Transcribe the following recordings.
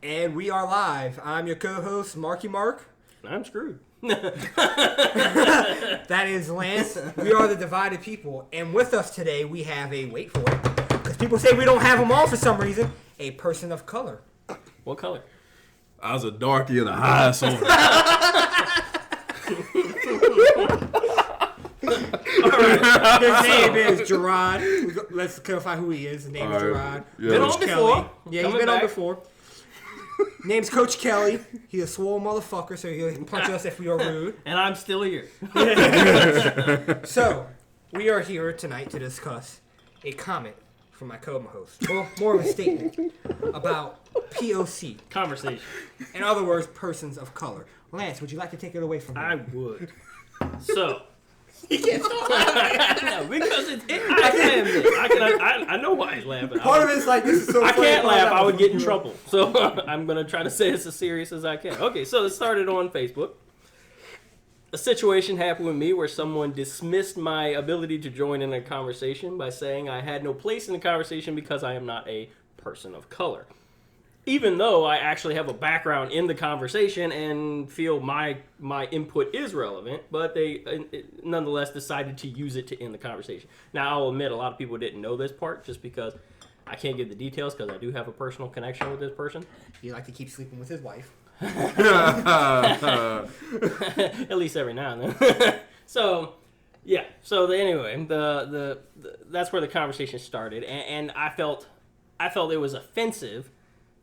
And we are live. I'm your co-host, Marky Mark. I'm screwed. That is Lance. We are the Divided People. And with us today, we have wait for it, because people say we don't have them all for some reason, a person of color. What color? I was a darkie and a high soul. His name is Joraud. Let's clarify who he is. His name is Joraud. Yeah. Been Coach on Kelly. before. Yeah, Coming he's been on back. before. Name's Coach Kelly. He's a swole motherfucker, so he'll punch us if we are rude. And I'm still here. So, we are here tonight to discuss a comment from my co-host. Well, more of a statement about POC. Conversation. In other words, persons of color. Lance, would you like to take it away from me? I would. So. He can't stop laughing. No, because I know why he's laughing. Part of it's like, this is so I funny. can't laugh. I would get in trouble. So I'm going to try to say it's as serious as I can. Okay, so it started on Facebook. A situation happened with me where someone dismissed my ability to join in a conversation by saying I had no place in the conversation because I am not a person of color. Even though I actually have a background in the conversation and feel my input is relevant, but they nonetheless decided to use it to end the conversation. Now, I'll admit a lot of people didn't know this part just because I can't give the details because I do have a personal connection with this person. He like to keep sleeping with his wife. At least every now and then. So, yeah. So anyway, the that's where the conversation started, and I felt it was offensive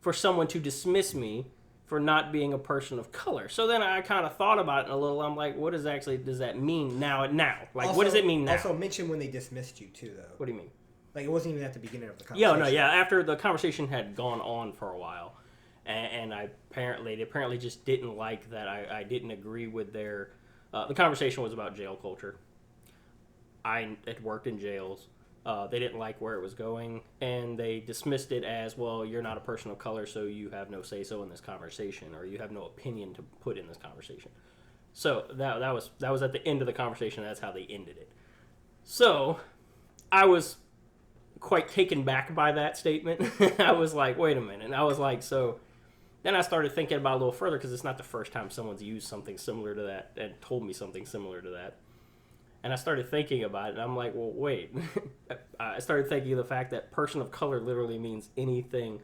for someone to dismiss me for not being a person of color. So then I kind of thought about it a little. I'm like, what does that mean now? Like, also, what does it mean now? Also, mention when they dismissed you, too, though. What do you mean? Like, it wasn't even at the beginning of the conversation. Yeah, after the conversation had gone on for a while, and they apparently just didn't like that I didn't agree with their... the conversation was about jail culture. I had worked in jails. They didn't like where it was going, and they dismissed it as, well, you're not a person of color, so you have no say-so in this conversation, or you have no opinion to put in this conversation. So that was at the end of the conversation. That's how they ended it. So I was quite taken back by that statement. I was like, wait a minute. And I was like, so... Then I started thinking about it a little further, because it's not the first time someone's used something similar to that and told me something similar to that. And I started thinking about it, and I'm like, well, wait. I started thinking of the fact that person of color literally means anything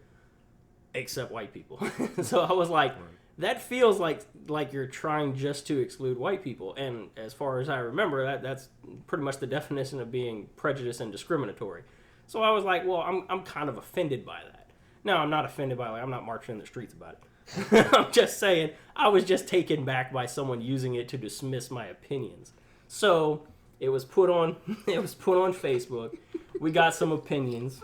except white people. So I was like, that feels like you're trying just to exclude white people. And as far as I remember, that's pretty much the definition of being prejudiced and discriminatory. So I was like, well, I'm kind of offended by that. No, I'm not offended by it. I'm not marching in the streets about it. I'm just saying, I was just taken back by someone using it to dismiss my opinions. So it was put on Facebook. We got some opinions.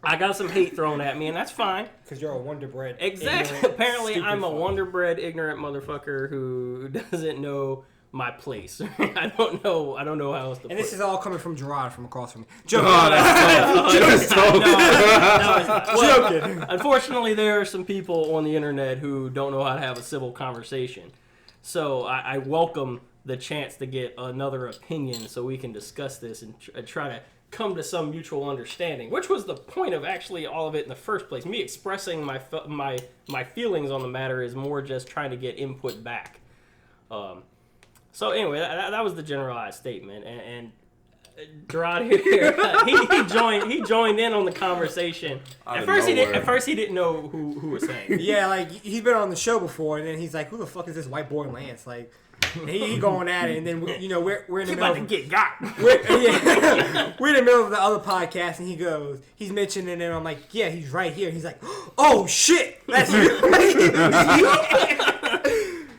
I got some hate thrown at me, and that's fine. Because you're a Wonder Bread. Exactly. Ignorant, Apparently, I'm a fuck. Wonder Bread ignorant motherfucker who doesn't know my place. I don't know how else to put it. And this is all coming from Joraud from across from me. Joking. Unfortunately, there are some people on the internet who don't know how to have a civil conversation. So I welcome the chance to get another opinion so we can discuss this and try to come to some mutual understanding, which was the point of actually all of it in the first place. Me expressing my feelings on the matter is more just trying to get input back. So anyway, that was the generalized statement, and Joraud here, he joined in on the conversin. At first he didn't know who was saying. Yeah, like, he's been on the show before, and then he's like, who the fuck is this white boy Lance? Like, he going at it, and then, we're in the middle About to get got. We're in the middle of the other podcast, and he's mentioning it, and I'm like, yeah, he's right here. He's like, oh, shit, that's you.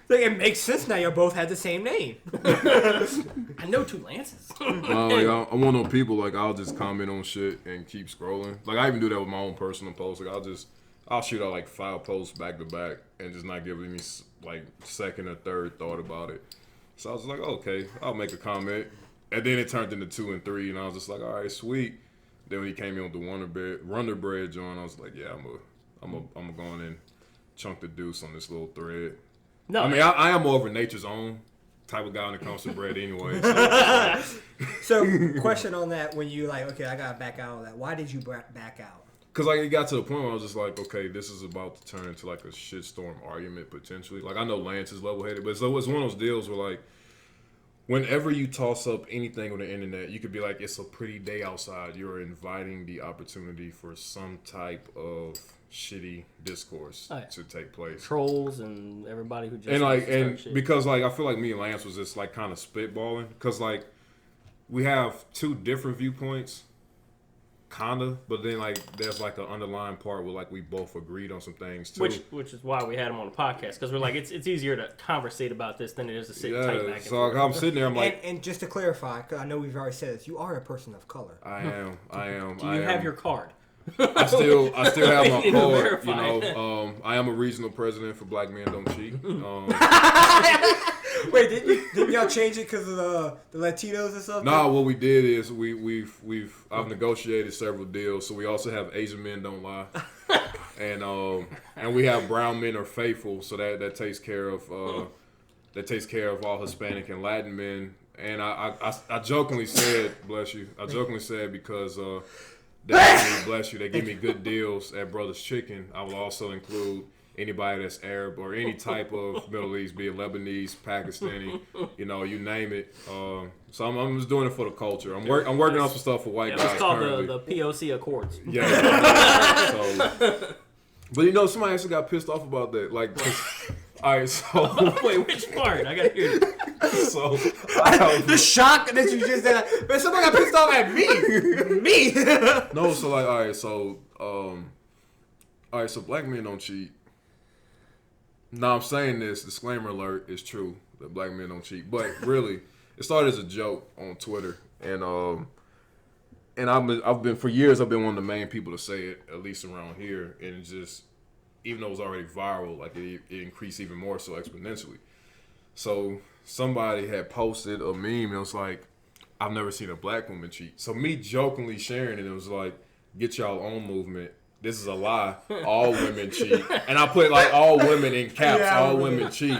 Like, it makes sense now. You both had the same name. I know two Lances. I'm one of those people, like, I'll just comment on shit and keep scrolling. Like, I even do that with my own personal posts. Like, I'll shoot out, like, 5 posts back to back and just not give me, like, second or third thought about it. So I was like, okay, I'll make a comment. And then it turned into 2 and 3, and I was just like, all right, sweet. Then when he came in with the Wonder Bread joint, I was like, yeah, I'm a go in and chunk the deuce on this little thread. No, I mean, I am more of a nature's own type of guy when it comes to bread anyway. So, question on that, when you like, okay, I got to back out of that. Why did you back out? Because, like, it got to the point where I was just like, okay, this is about to turn into, like, a shitstorm argument, potentially. Like, I know Lance is level-headed, but it's one of those deals where, like, whenever you toss up anything on the internet, you could be like, it's a pretty day outside. You're inviting the opportunity for some type of shitty discourse to take place. Trolls and everybody who just and because, like, I feel like me and Lance was just, like, kind of spitballing. Because, like, we have two different viewpoints. Kinda, but then like there's like an underlying part where like we both agreed on some things too. Which is why we had him on the podcast, because we're like it's easier to conversate about this than it is to sit tight back. So like, I'm sitting there, I'm like, and just to clarify, because I know we've already said this, you are a person of color. I am. Do you have your card? I still have my card. You know, I am a regional president for Black Men Don't Cheat. Wait, didn't y'all change it because of the Latinos and stuff? No, what we did is I've negotiated several deals. So we also have Asian Men Don't Lie, and we have Brown Men Are Faithful. So that takes care of all Hispanic and Latin men. And I jokingly said, bless you. I jokingly said because bless you, they give me good deals at Brothers Chicken. I will also include anybody that's Arab or any type of Middle East, be it Lebanese, Pakistani, you know, you name it. So I'm just doing it for the culture. I'm working on some stuff for white guys. It's called the POC Accords. Yeah. But you know, somebody actually got pissed off about that. Like, all right, so wait, which part? I gotta hear it. So the shock that you just said, man, somebody got pissed off at me. No, so like, all right, so Black Men Don't Cheat. Now I'm saying this, disclaimer alert, is true that Black men don't cheat, but really, it started as a joke on Twitter, and I've been for years I've been one of the main people to say it, at least around here, and it just, even though it was already viral, like it increased even more so exponentially. So somebody had posted a meme and it was like, I've never seen a black woman cheat. So me jokingly sharing it was like, get y'all own movement. This is a lie. All women cheat. And I put like all women in caps. Yeah, all women cheat.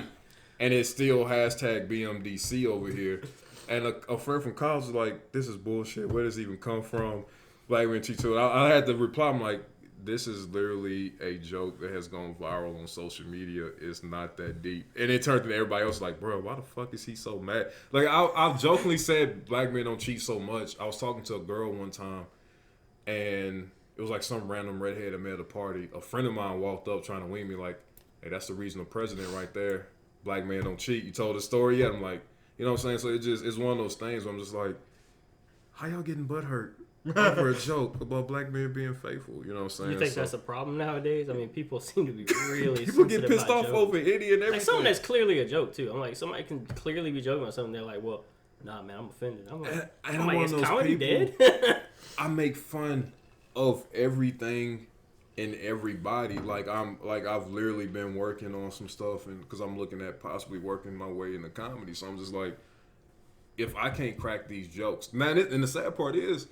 And it's still hashtag BMDC over here. And a friend from college was like, this is bullshit. Where does it even come from? Black women cheat too. I had to reply. I'm like, this is literally a joke that has gone viral on social media. It's not that deep. And it turned to everybody else like, bro, why the fuck is he so mad? Like, I jokingly said black men don't cheat so much. I was talking to a girl one time, and it was like some random redhead I met at a party. A friend of mine walked up trying to wing me like, hey, that's the regional president right there. Black men don't cheat. You told the story yet? I'm like, you know what I'm saying? So it's one of those things where I'm just like, how y'all getting butthurt over a joke about black men being faithful? You know what I'm saying? You think that's a problem nowadays? I mean, people seem to be really people get pissed off jokes. over any and everything. Like something that's clearly a joke too. I'm like, somebody can clearly be joking about something. They're like, well, nah, man, I'm offended. I'm like, is comedy dead? I make fun of everything and everybody. I've literally been working on some stuff, and because I'm looking at possibly working my way into comedy. So I'm just like, if I can't crack these jokes, man. And the sad part is,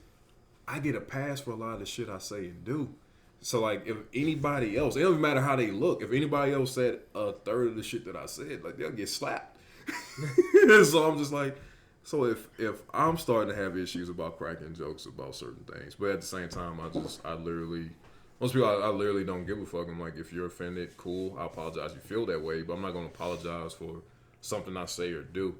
I get a pass for a lot of the shit I say and do. So like, if anybody else, it doesn't matter how they look. If anybody else said a third of the shit that I said, like they'll get slapped. So I'm just like, so if I'm starting to have issues about cracking jokes about certain things, but at the same time, I literally don't give a fuck. I'm like, if you're offended, cool. I apologize if you feel that way, but I'm not gonna apologize for something I say or do.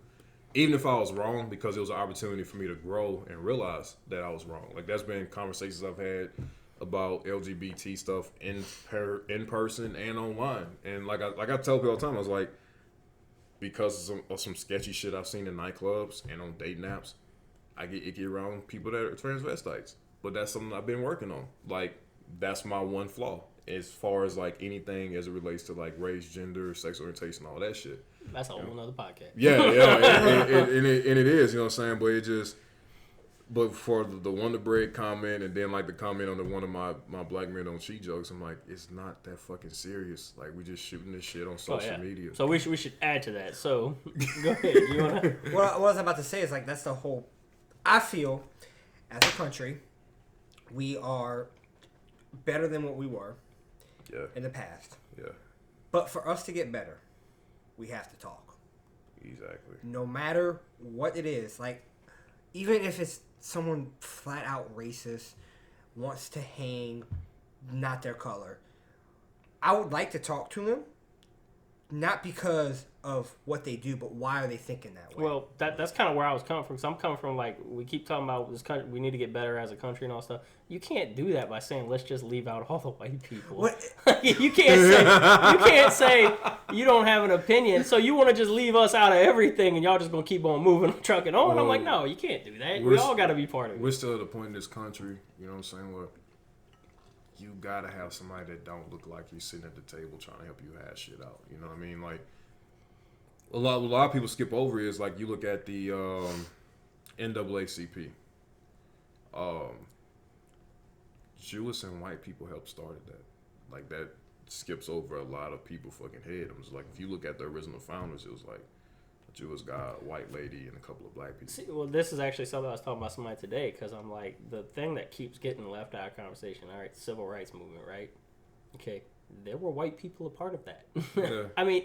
Even if I was wrong, because it was an opportunity for me to grow and realize that I was wrong. Like, that's been conversations I've had about LGBT stuff in person and online. And like I tell people all the time, I was like, because of some sketchy shit I've seen in nightclubs and on dating apps, I get icky around people that are transvestites. But that's something I've been working on. Like, that's my one flaw as far as like anything as it relates to like race, gender, sexual orientation, all that shit. That's a whole nother podcast. Yeah, and it is, you know what I'm saying? But for the Wonder Bread comment and then like the comment on one of my black men don't cheat jokes, I'm like, it's not that fucking serious. Like, we just shooting this shit on social media. So we should add to that. So go ahead. You wanna? What I was about to say is like, that's the whole. I feel as a country, we are better than what we were in the past. Yeah. But for us to get better, we have to talk. Exactly. No matter what it is, like, even if it's someone flat out racist, wants to hang not their color. I would like to talk to them, not because of what they do, but why are they thinking that way? Well, that's kind of where I was coming from. So I'm coming from, like, we keep talking about this country, we need to get better as a country and all stuff. You can't do that by saying, let's just leave out all the white people. What? you can't say you don't have an opinion, so you want to just leave us out of everything and y'all just going to keep on moving, trucking on. I'm like, no, you can't do that. We all got to be part of it. We're still at the point in this country, you know what I'm saying, where you got to have somebody that don't look like you sitting at the table trying to help you hash shit out. You know what I mean? Like, a lot of people skip over is, like, you look at the NAACP. Jewish and white people helped started that. Like, that skips over a lot of people fucking head. I'm just like, if you look at the original founders, it was like a Jewish guy, a white lady, and a couple of black people. See, well, this is actually something I was talking about somebody today, because I'm like, the thing that keeps getting left out of conversation, all right, civil rights movement, right? Okay, there were white people a part of that. Yeah. I mean,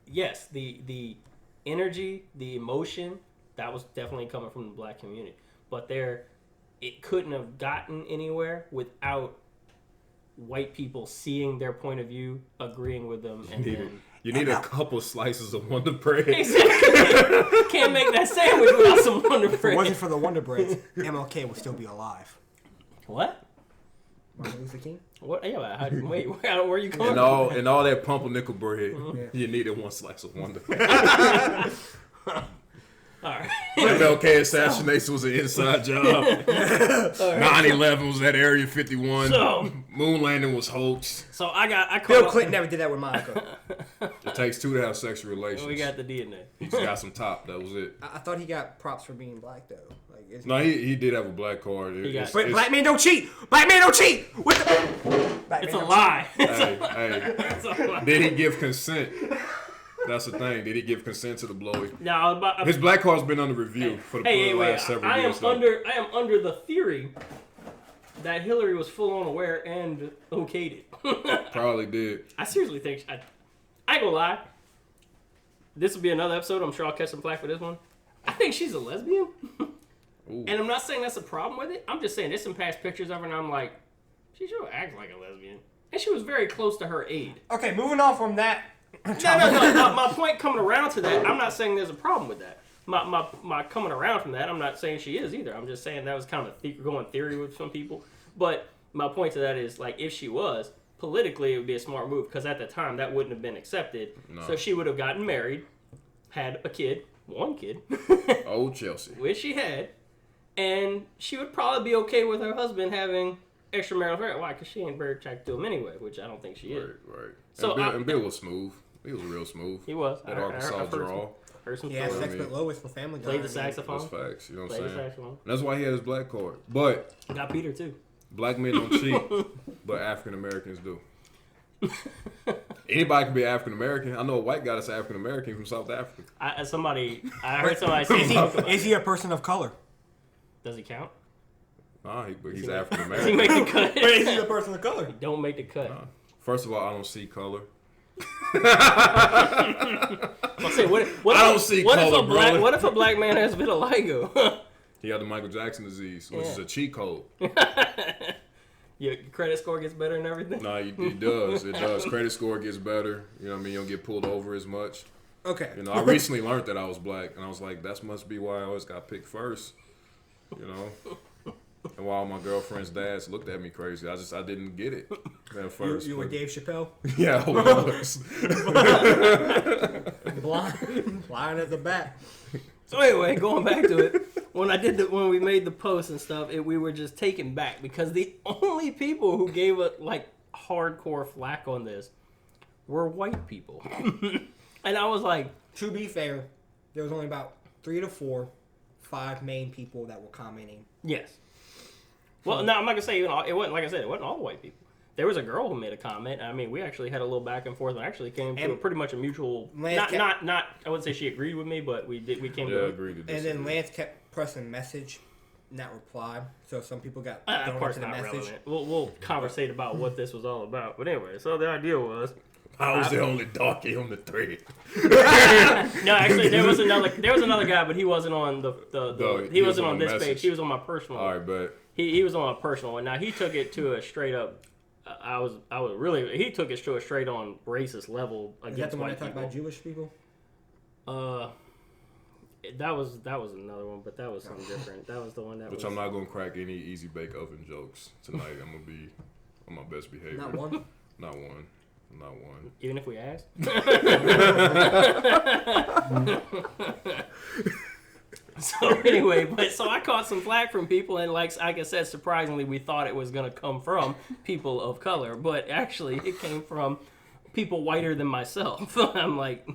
yes, the energy, the emotion, that was definitely coming from the black community. But it couldn't have gotten anywhere without white people seeing their point of view, agreeing with them, and you need a couple slices of Wonder Bread. Exactly. Can't make that sandwich without some Wonder Bread. If it wasn't for the Wonder Breads, MLK would still be alive. What? Martin Luther King? What? Yeah, wait, where are you going? And all that pumpernickel bread, you needed one slice of Wonder Bread. All right. MLK assassination was an inside job. 9/11 was at Area 51. So, Moon landing was hoax. So I Bill Clinton never did that with Monica. It takes two to have sexual relations. We got the DNA. He just got some top. That was it. I thought he got props for being black though. Like, no, he did have a black card. But black men don't cheat. Black men don't cheat. It's a lie. It's a lie. Did he give consent? That's the thing. Did he give consent to the blowy? No, his black card's been under review for the last several years. I am under the theory that Hillary was full on aware and okayed it. Probably did. I seriously think I ain't gonna lie. This will be another episode. I'm sure I'll catch some flack for this one. I think she's a lesbian. Ooh. And I'm not saying that's a problem with it. I'm just saying there's some past pictures of her and I'm like, she sure acts like a lesbian. And she was very close to her aid. Okay, moving on from that. No. My point coming around to that, I'm not saying there's a problem with that. My coming around from that, I'm not saying she is either. I'm just saying that was kind of a going theory with some people. But my point to that is, like, if she was, politically it would be a smart move because at the time that wouldn't have been accepted. No. So she would have gotten married, had a kid, one kid. Old Chelsea. Which she had. And she would probably be okay with her husband having extramarital affair. Why? Because she ain't very attracted to him anyway, which I don't think she is. Right. So and Bill was smooth. He was real smooth. He was. That Arkansas draw. Yeah, Sex with Lois from Family Guy. Played the saxophone. That's facts. You know what I'm saying? The saxophone. That's why he had his black card. But got Peter too. Black men don't cheat, but African Americans do. Anybody can be African American. I know a white guy that's African American from South Africa. I heard somebody say is he a person of color? Does he count? Nah, he's African American. Does he make the cut? But is he a person of color? He don't make the cut. Nah. First of all, I don't see color. I'll say, what if a black man has vitiligo? He had the Michael Jackson disease, which is a cheat code. Your credit score gets better and everything? No, it does. It does. Credit score gets better. You know what I mean? You don't get pulled over as much. Okay. You know, I recently learned that I was black, and I was like, that must be why I always got picked first. You know? And while my girlfriend's dads looked at me crazy, I didn't get it at first. You were Dave Chappelle? Yeah, I was. Blind at the back. So anyway, going back to it, when we made the post and stuff, we were just taken back because the only people who gave us like hardcore flack on this were white people, and I was like, to be fair, there was only about 5 main people that were commenting. Yes. Well, no, I'm not gonna say it wasn't like I said, it wasn't all white people. There was a girl who made a comment. I mean, we actually had a little back and forth, and actually came to pretty much a mutual. Not. I wouldn't say she agreed with me, but we came to. Agreed. And then Lance kept pressing message, not reply. So some people got of course into the not message. Relevant. We'll conversate about what this was all about. But anyway, so the idea was. I was the only darkie on the thread. No, actually, there was another guy, but he wasn't on he wasn't on this page. He was on my personal. All right, but he was on a personal one. Now he took it to a straight up. He took it to a straight on racist level against white people. Is that the one that talked about Jewish people? That was another one, but that was something different. That was the one that. Which I'm not gonna crack any easy bake oven jokes tonight. I'm gonna be on my best behavior. Not one. Not one. Not one. Even if we asked. So anyway, so I caught some flack from people, and like I said, surprisingly, we thought it was gonna come from people of color, but actually, it came from people whiter than myself. I'm like,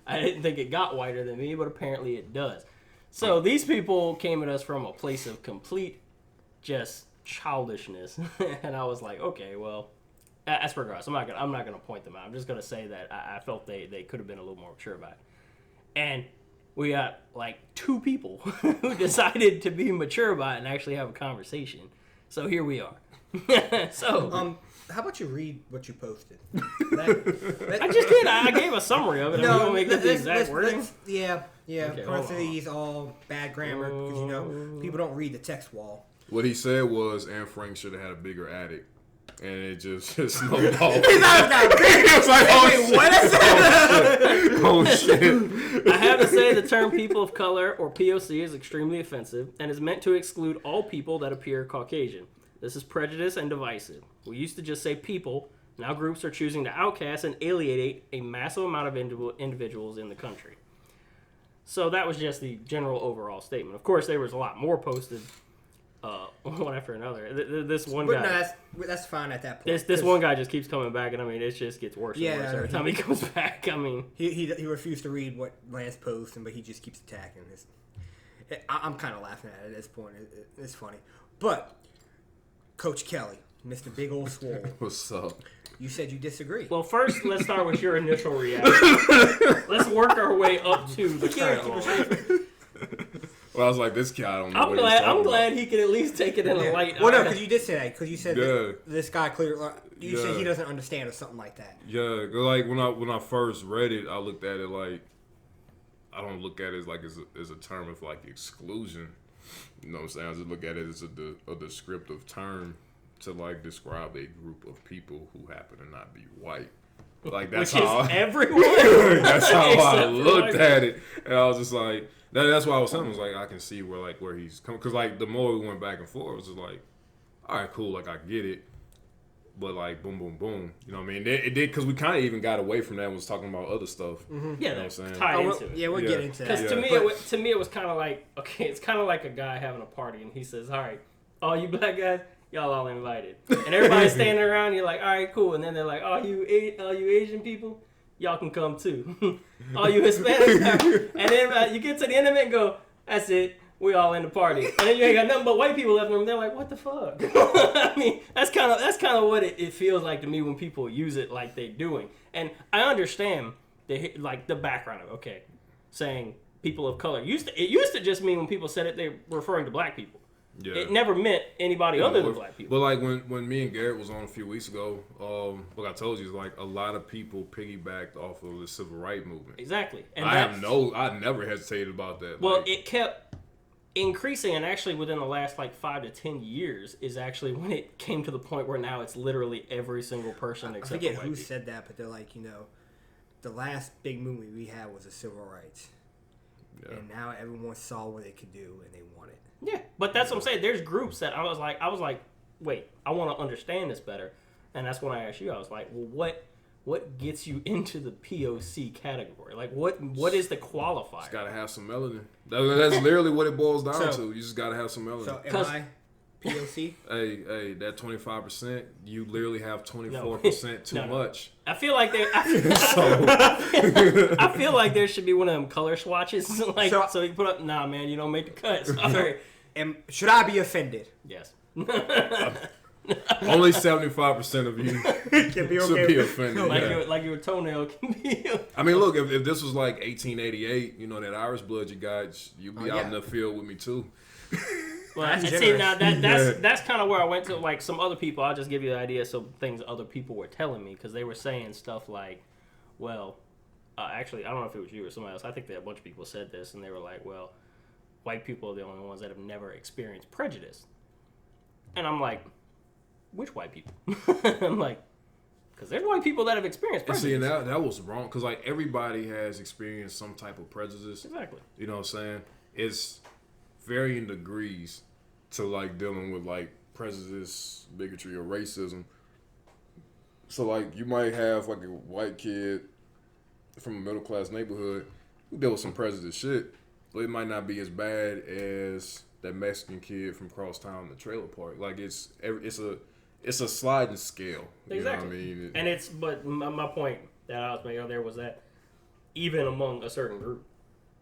I didn't think it got whiter than me, but apparently it does. So these people came at us from a place of complete, just childishness, and I was like, okay, well, that's regardless. I'm not gonna point them out. I'm just gonna say that I felt they could have been a little more mature about it, and we got like 2 people who decided to be mature about it and actually have a conversation. So here we are. So, how about you read what you posted? I just did. I gave a summary of it. No, we don't make the exact wording. Yeah. Okay, Parentheses, all bad grammar because people don't read the text wall. What he said was Anne Frank should have had a bigger attic. And it just snowballed. He's not big. He was like, what is that? Oh, shit. I have to say the term people of color, or POC, is extremely offensive and is meant to exclude all people that appear Caucasian. This is prejudice and divisive. We used to just say people. Now groups are choosing to outcast and alienate a massive amount of individuals in the country. So that was just the general overall statement. Of course, there was a lot more posted. One after another. This one guy. No, that's fine at that point. This one guy just keeps coming back, and I mean, it just gets worse and worse every time he comes back. I mean, he refused to read what Lance posted, but he just keeps attacking this. I'm kind of laughing at it at this point. It's funny, but Coach Kelly, Mr. Big Old Swole. What's up? You said you disagree. Well, first, let's start with your initial reaction. Let's work our way up to the current one. Well, I was like, this guy, I don't know I'm glad he can at least take it in a light. Well, no, because you did say that. Because you said this guy clearly, you said he doesn't understand or something like that. Yeah, like when I first read it, I looked at it like, I don't look at it as like as a term of like exclusion. You know what I'm saying? I just look at it as a descriptive term to like describe a group of people who happen to not be white. Like that's how everyone. That's how I looked at it, and I was just like, that's why I was saying. I was like, I can see where he's coming, because like the more we went back and forth, it was just like, all right, cool, like I get it, but like boom, boom, boom, you know what I mean? It did, because we kind of even got away from that and was talking about other stuff. Mm-hmm. Yeah, you know what I'm saying? Into it. Yeah, we'll get into that. Because to me, it was kind of like, okay, it's kind of like a guy having a party, and he says, all right, all you black guys, y'all all invited, and everybody's standing around. You're like, all right, cool, and then they're like, all you Asian people, y'all can come too. All you Hispanics, and then you get to the end of it and go, that's it, we all in the party, and then you ain't got nothing but white people left in the room. They're like, what the fuck? I mean, that's kind of what it feels like to me when people use it like they're doing, and I understand the background of it. Okay, saying people of color it used to just mean when people said it, they were referring to black people. Yeah. It never meant anybody other than black people. But like when me and Garrett was on a few weeks ago, like I told you, like a lot of people piggybacked off of the civil rights movement. Exactly. And I never hesitated about that. Well, it kept increasing, and actually within the last like 5 to 10 years is actually when it came to the point where now it's literally every single person except for white people. I forget who said that, but they're like, the last big movement we had was the civil rights. Yeah. And now everyone saw what it could do, and they want it. Yeah, but that's what I'm saying. There's groups that I was like, wait, I want to understand this better, and that's when I asked you. I was like, well, what gets you into the POC category? Like, what is the qualifier? Just gotta have some melanin. That's literally what it boils down to. You just gotta have some melanin. So am I POC? Hey, that 25%, you literally have 24% too much. I feel like I feel like there should be one of them color swatches, so you put up. Nah, man, you don't make the cut. Sorry. Should I be offended? Yes. Only 75% of you can be should be offended. Like your toenail can be. I mean, look, if this was like 1888, that Irish blood you got, you'd be out in the field with me too. Well, see, now that's kind of where I went to. Like some other people, I'll just give you the idea. So things other people were telling me, because they were saying stuff like, well, actually, I don't know if it was you or somebody else. I think that a bunch of people said this, and they were like, well, white people are the only ones that have never experienced prejudice. And I'm like, which white people? I'm like, because there's white people that have experienced prejudice. And see, and that was wrong, because like everybody has experienced some type of prejudice. Exactly. You know what I'm saying? It's varying degrees to like dealing with like prejudice, bigotry, or racism. So like you might have like a white kid from a middle class neighborhood who dealt with some prejudice shit, but it might not be as bad as that Mexican kid from crosstown in the trailer park. Like it's a sliding scale. You exactly. know what I mean? And but my point that I was making earlier was that even among a certain group,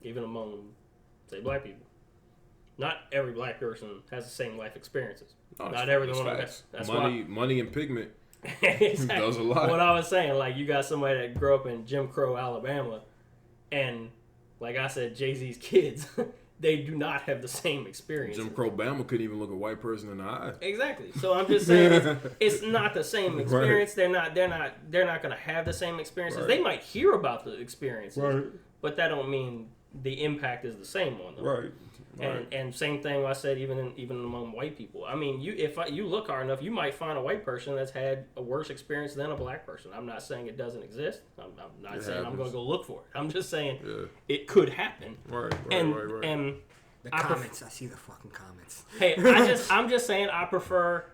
even among, say, black people, not every black person has the same life experiences. Not everyone. That's money and pigment exactly. does a lot. What I was saying, like you got somebody that grew up in Jim Crow, Alabama, and like I said, Jay-Z's kids, they do not have the same experience. Jim Crow Bama couldn't even look a white person in the eye. Exactly. So I'm just saying it's not the same experience. Right. They're not going to have the same experiences. Right. They might hear about the experiences, right, but that don't mean the impact is the same on them. Right. And same thing I said even among white people. I mean, you look hard enough, you might find a white person that's had a worse experience than a black person. I'm not saying it doesn't exist. I'm not saying I'm going to go look for it. I'm just saying it could happen. Right. And the comments, I see the fucking comments. Hey, I'm just saying I prefer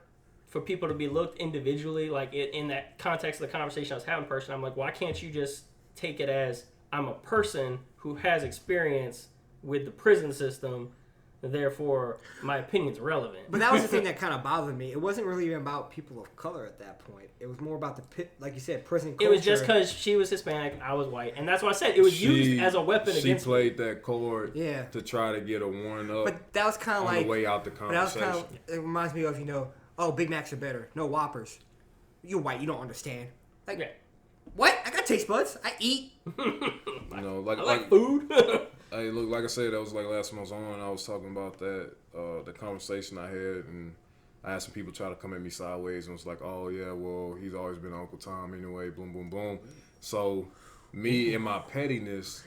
for people to be looked individually, like in that context of the conversation I was having. Person, I'm like, why can't you just take it as I'm a person who has experience with the prison system, therefore my opinion's relevant. But that was the thing that kind of bothered me. It wasn't really even about people of color at that point. It was more about like you said, prison culture. It was just because she was Hispanic and I was white, and that's why I said it was used as a weapon against me. She played that card to try to get a warrant up. But that was kind of like the way out the conversation. It reminds me of oh, Big Macs are better, no Whoppers. You're white, you don't understand. Like what? I got taste buds. I eat. I like food. Hey, look, like I said, that was like last time I was on, I was talking about that, the conversation I had, and I had some people try to come at me sideways, and was like, oh, yeah, well, he's always been Uncle Tom anyway, boom, boom, boom. So, me and my pettiness,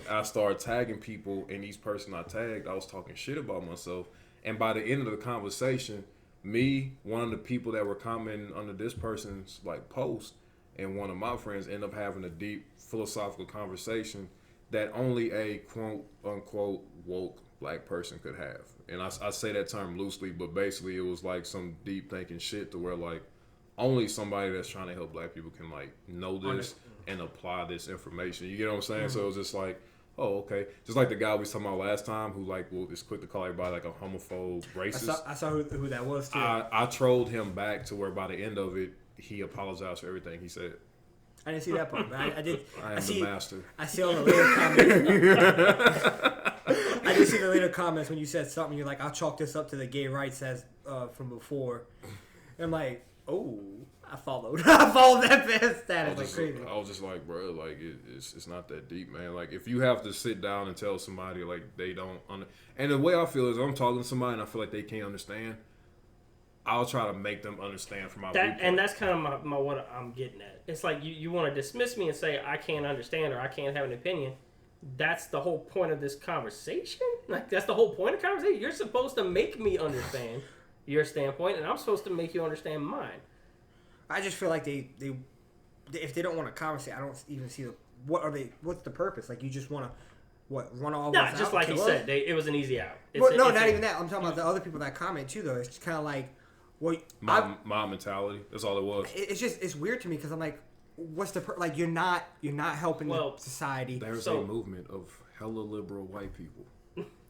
I started tagging people, and each person I tagged, I was talking shit about myself, and by the end of the conversation, one of the people that were commenting under this person's, like, post, and one of my friends ended up having a deep philosophical conversation that only a quote-unquote woke black person could have. And I say that term loosely, but basically it was like some deep thinking shit to where like only somebody that's trying to help black people can like know this and apply this information. You get what I'm saying? Mm-hmm. So it was just like, oh, okay. Just like the guy we was talking about last time who like is quick to call everybody like a homophobe, racist. I saw who that was too. I trolled him back to where by the end of it, he apologized for everything he said. I didn't see that part, but I did. I am the master. I see all the later comments. I did see the later comments when you said something. You're like, I'll chalk this up to the gay rights as from before. And I'm like, oh, I followed that fast status like crazy. I was just like, bro, like it's not that deep, man. Like if you have to sit down and tell somebody like they don't and the way I feel is I'm talking to somebody and I feel like they can't understand. I'll try to make them understand from my viewpoint. And that's kind of my what I'm getting at. It's like you want to dismiss me and say I can't understand or I can't have an opinion. That's the whole point of this conversation? Like, that's the whole point of conversation? You're supposed to make me understand your standpoint, and I'm supposed to make you understand mine. I just feel like they if they don't want to conversate, I don't even see what's the purpose? Like, you just want to run all of us out? No, just like you said, it was an easy out. Not even that. I'm talking about the other people that comment too, though. It's just kind of like, my mentality. That's all it was. It's weird to me because I'm like, what's the like? You're not helping the society. There's a movement of hella liberal white people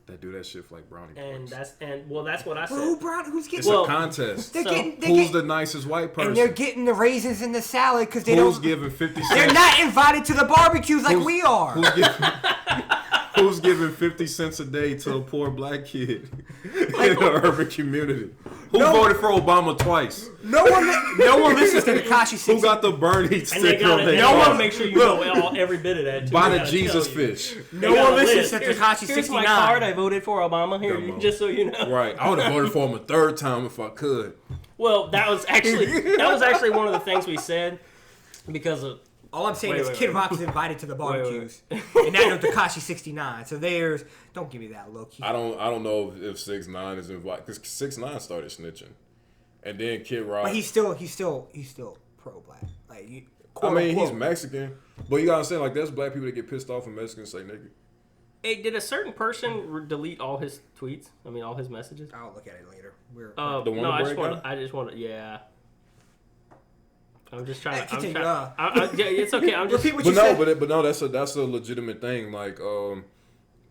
that do that shit for like brownie points. That's what I said. Who's getting? It's a contest. Who's the nicest white person? And they're getting the raisins in the salad because they don't. Who's giving 50 cents? They're not invited to the barbecues like we are. Who's giving 50 cents a day to a poor black kid in an urban community? Who voted for Obama twice? No one listens to Tekashi 69. Who got the Bernie sticker on their No one make sure you know every bit of that. Buy the Jesus fish. No one listens to Tekashi 69. Here's my card. I voted for Obama. Here, just so you know. Right. I would have voted for him a third time if I could. Well, that was actually one of the things we said because of. All I'm saying is Kid Rock is invited to the barbecues, and now you're Tekashi 69. So don't give me that look. I don't know if 6ix9ine is invited because 6ix9ine started snitching. And then Kid Rock. But he's still pro-black. Like, he's Mexican, but you gotta understand, like, there's black people that get pissed off when Mexicans say nigga. Hey, did a certain person delete all his tweets? I mean, all his messages? I'll look at it later. The one I just want to, yeah. I'm just trying to. Continue. Yeah, it's okay. I'm just. But no, that's a legitimate thing. Like,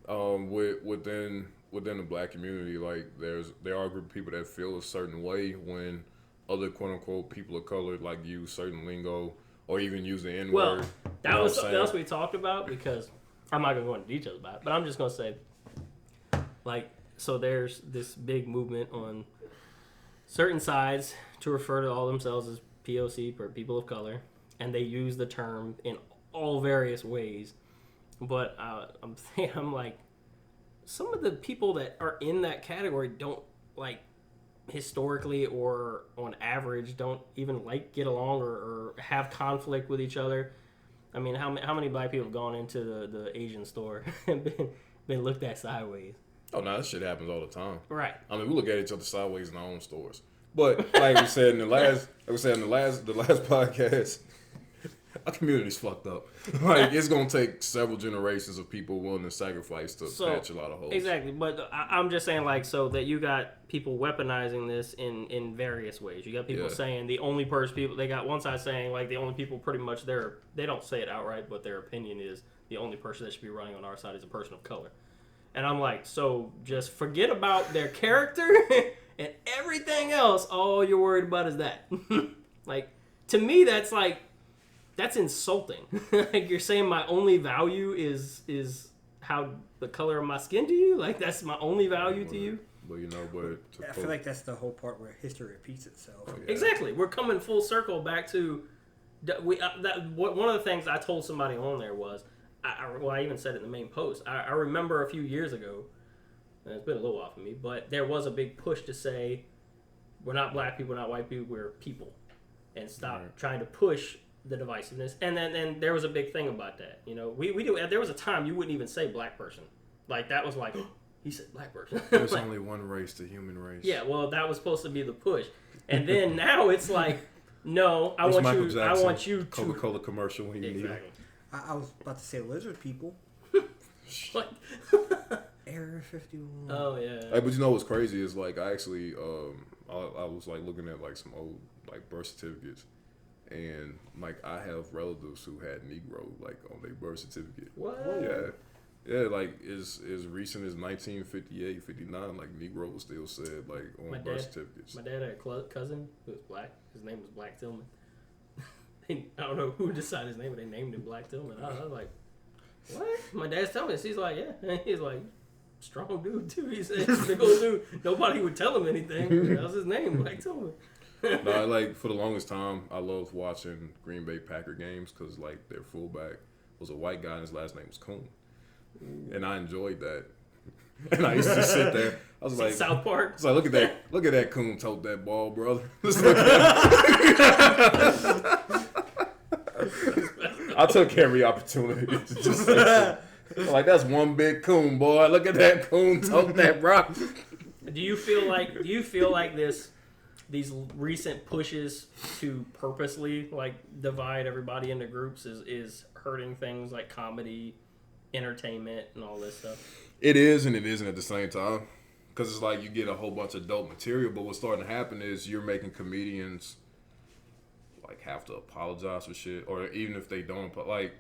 within the black community, like, there are a group of people that feel a certain way when other quote unquote people of color like use certain lingo or even use the N-word. Well, that was something else we talked about, because I'm not gonna go into details about it, but I'm just gonna say, like, so there's this big movement on certain sides to refer to all themselves as POC, or people of color, and they use the term in all various ways. But I'm like, some of the people that are in that category don't, like, historically or on average, don't even like get along or have conflict with each other. I mean, how many black people have gone into the Asian store and been looked at sideways? Oh no, that shit happens all the time. Right. I mean, we look at each other sideways in our own stores. But like we said in the last podcast, our community's fucked up. Like, it's gonna take several generations of people willing to sacrifice to patch a lot of holes. Exactly, but I'm just saying, like, so that you got people weaponizing this in various ways. You got people saying the only person they got one side saying, like, the only people pretty much they don't say it outright, but their opinion is the only person that should be running on our side is a person of color. And I'm like, so just forget about their character and everything else. All you're worried about is that. Like, to me, that's insulting. Like, you're saying my only value is how the color of my skin to you? Like, that's my only value to you? But I feel like that's the whole part where history repeats itself. Oh, yeah. Exactly. We're coming full circle back to one of the things I told somebody on there was, I even said it in the main post. I remember a few years ago, and it's been a little while for me, but there was a big push to say, we're not black people, we're not white people, we're people, and stop trying to push the divisiveness. And then there was a big thing about that. You know, we do. There was a time you wouldn't even say black person. Like, that was like, he said black person. There's only one race, the human race. Yeah, well, that was supposed to be the push, and then now it's like, no, I want you to Coca-Cola commercial when you need it. I was about to say lizard people. What? Area 51. Oh yeah. Hey, but you know what's crazy is, like, I actually I was like looking at, like, some old, like, birth certificates, and, like, I have relatives who had Negro, like, on their birth certificate. What? Yeah, like, as recent as 1958, 59, like, Negro was still said, like, on birth certificates. My dad had a cousin who was black. His name was Black Tillman. I don't know who decided his name, but they named him Black Tillman. I was like, what? My dad's telling me this. He's like, yeah. He's like, strong dude, too. He said, big old dude. Nobody would tell him anything. That was his name, Black Tillman. No, like, for the longest time, I loved watching Green Bay Packer games because, like, their fullback was a white guy and his last name was Coon. And I enjoyed that. And I used to just sit there. I was like, South Park. I was like, look at that Coon tote that ball, brother. I took every opportunity to just say something. Like, that's one big Coon, boy. Look at that Coon tote that rock. Do you feel like these recent pushes to purposely, like, divide everybody into groups is hurting things like comedy, entertainment, and all this stuff? It is and it isn't at the same time, because it's like you get a whole bunch of dope material, but what's starting to happen is you're making comedians, like, have to apologize for shit, or even if they don't, but, like,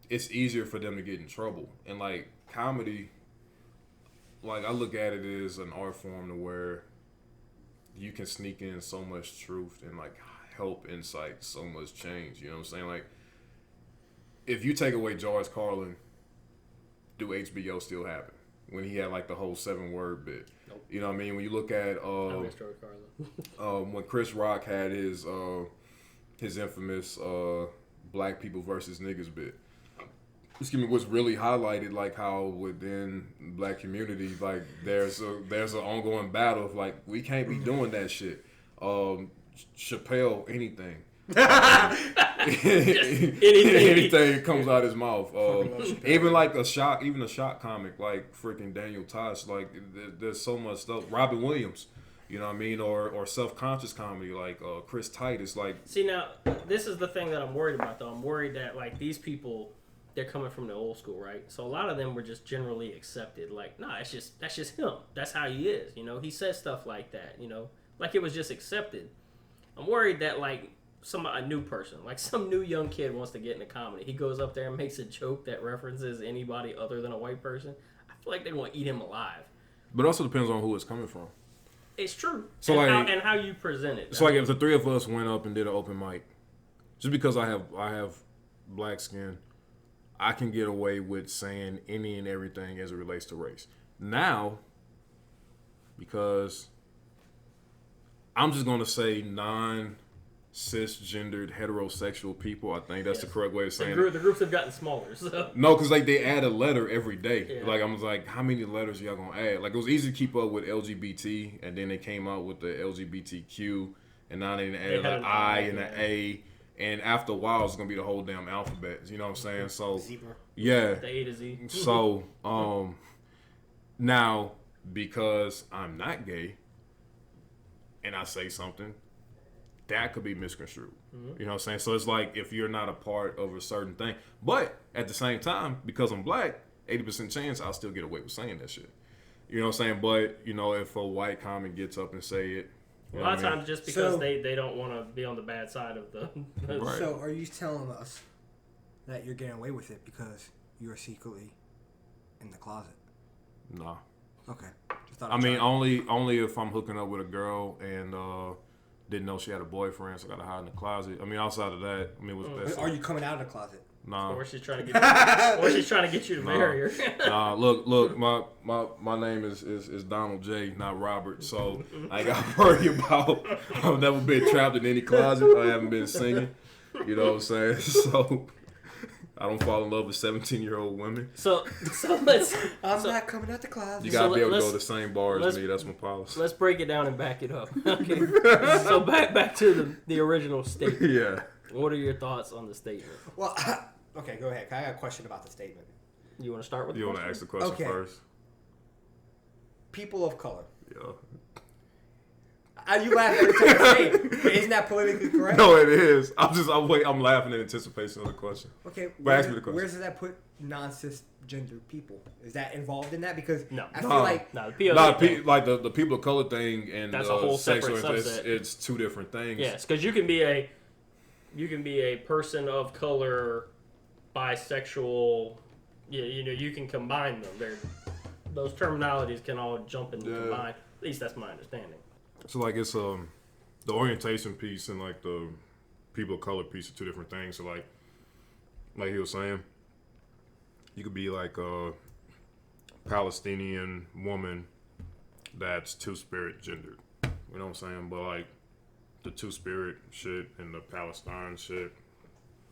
it's easier for them to get in trouble. And, like, comedy, like, I look at it as an art form to where you can sneak in so much truth and, like, help incite so much change. You know what I'm saying? Like, if you take away George Carlin, do HBO still happen? When he had, like, the whole 7-word bit. Nope. You know what I mean? When you look at when Chris Rock had his infamous black people versus niggas bit. Excuse me, was really highlighted, like, how within black community, like, there's an ongoing battle of, like, we can't be doing that shit. Chappelle, anything. Anything comes out his mouth. Even a shock comic like freaking Daniel Tosh. Like, there's so much stuff. Robin Williams, You know what I mean? Or self-conscious comedy like Chris Titus. Like, see, now this is the thing that I'm worried about though. I'm worried that like these people, they're coming from the old school, right? So a lot of them were just generally accepted. Like, nah, that's just him. That's how he is. You know, he says stuff like that. You know, like it was just accepted. I'm worried that like a new person, like some new young kid wants to get into comedy. He goes up there and makes a joke that references anybody other than a white person. I feel like they're going to eat him alive. But it also depends on who it's coming from. It's true. So and how you present it. So like if the three of us went up and did an open mic, just because I have black skin, I can get away with saying any and everything as it relates to race. Now, because I'm just going to say cisgendered heterosexual people. I think that's the correct way of saying it. The groups have gotten smaller. So. No, because like they add a letter every day. Yeah. Like I was like, how many letters y'all gonna add? Like it was easy to keep up with LGBT, and then they came out with the LGBTQ, and now they added an I and an A, and after a while it's gonna be the whole damn alphabet. You know what I'm saying? So Zebra. Yeah. The A to Z. So now because I'm not gay, and I say something, that could be misconstrued. You know what I'm saying? So it's like if you're not a part of a certain thing. But at the same time, because I'm black, 80% chance I'll still get away with saying that shit. You know what I'm saying? But, you know, if a white comic gets up and say it. A lot of times just because they don't want to be on the bad side of the... Right. So are you telling us that you're getting away with it because you're secretly in the closet? No. Okay. Only if I'm hooking up with a girl and... didn't know she had a boyfriend, so I got to hide in the closet. I mean, outside of that, I mean, what's that? Are you coming out of the closet? Nah. Or she's trying to get you to marry her. Nah, look, my name is Donald J, not Robert, so I got to worry about. I've never been trapped in any closet. I haven't been singing. You know what I'm saying? So I don't fall in love with 17-year-old women. So let's. I'm not coming out the closet. You gotta be able to go to the same bar as me. That's my policy. Let's break it down and back it up. Okay. So back to the original statement. Yeah. What are your thoughts on the statement? Well, okay, go ahead. I got a question about the statement. You want to start with? You want to ask the question first? People of color. Yeah. You laugh every time you say it. Isn't that politically correct? No, it is. I'm laughing in anticipation of the question. Okay, ask me the question. Where does that put non-cisgender people? Is that involved in that? Because I feel like the POC like the people of color thing and that's a whole sexual separate subset. It's two different things. Yes, because you can be a person of color, bisexual. You know, you can combine them. Those terminologies can all jump and combine. At least that's my understanding. So like it's the orientation piece and like the people of color piece are two different things. So like he was saying, you could be like a Palestinian woman that's two-spirit gendered. You know what I'm saying? But like the two-spirit shit and the Palestine shit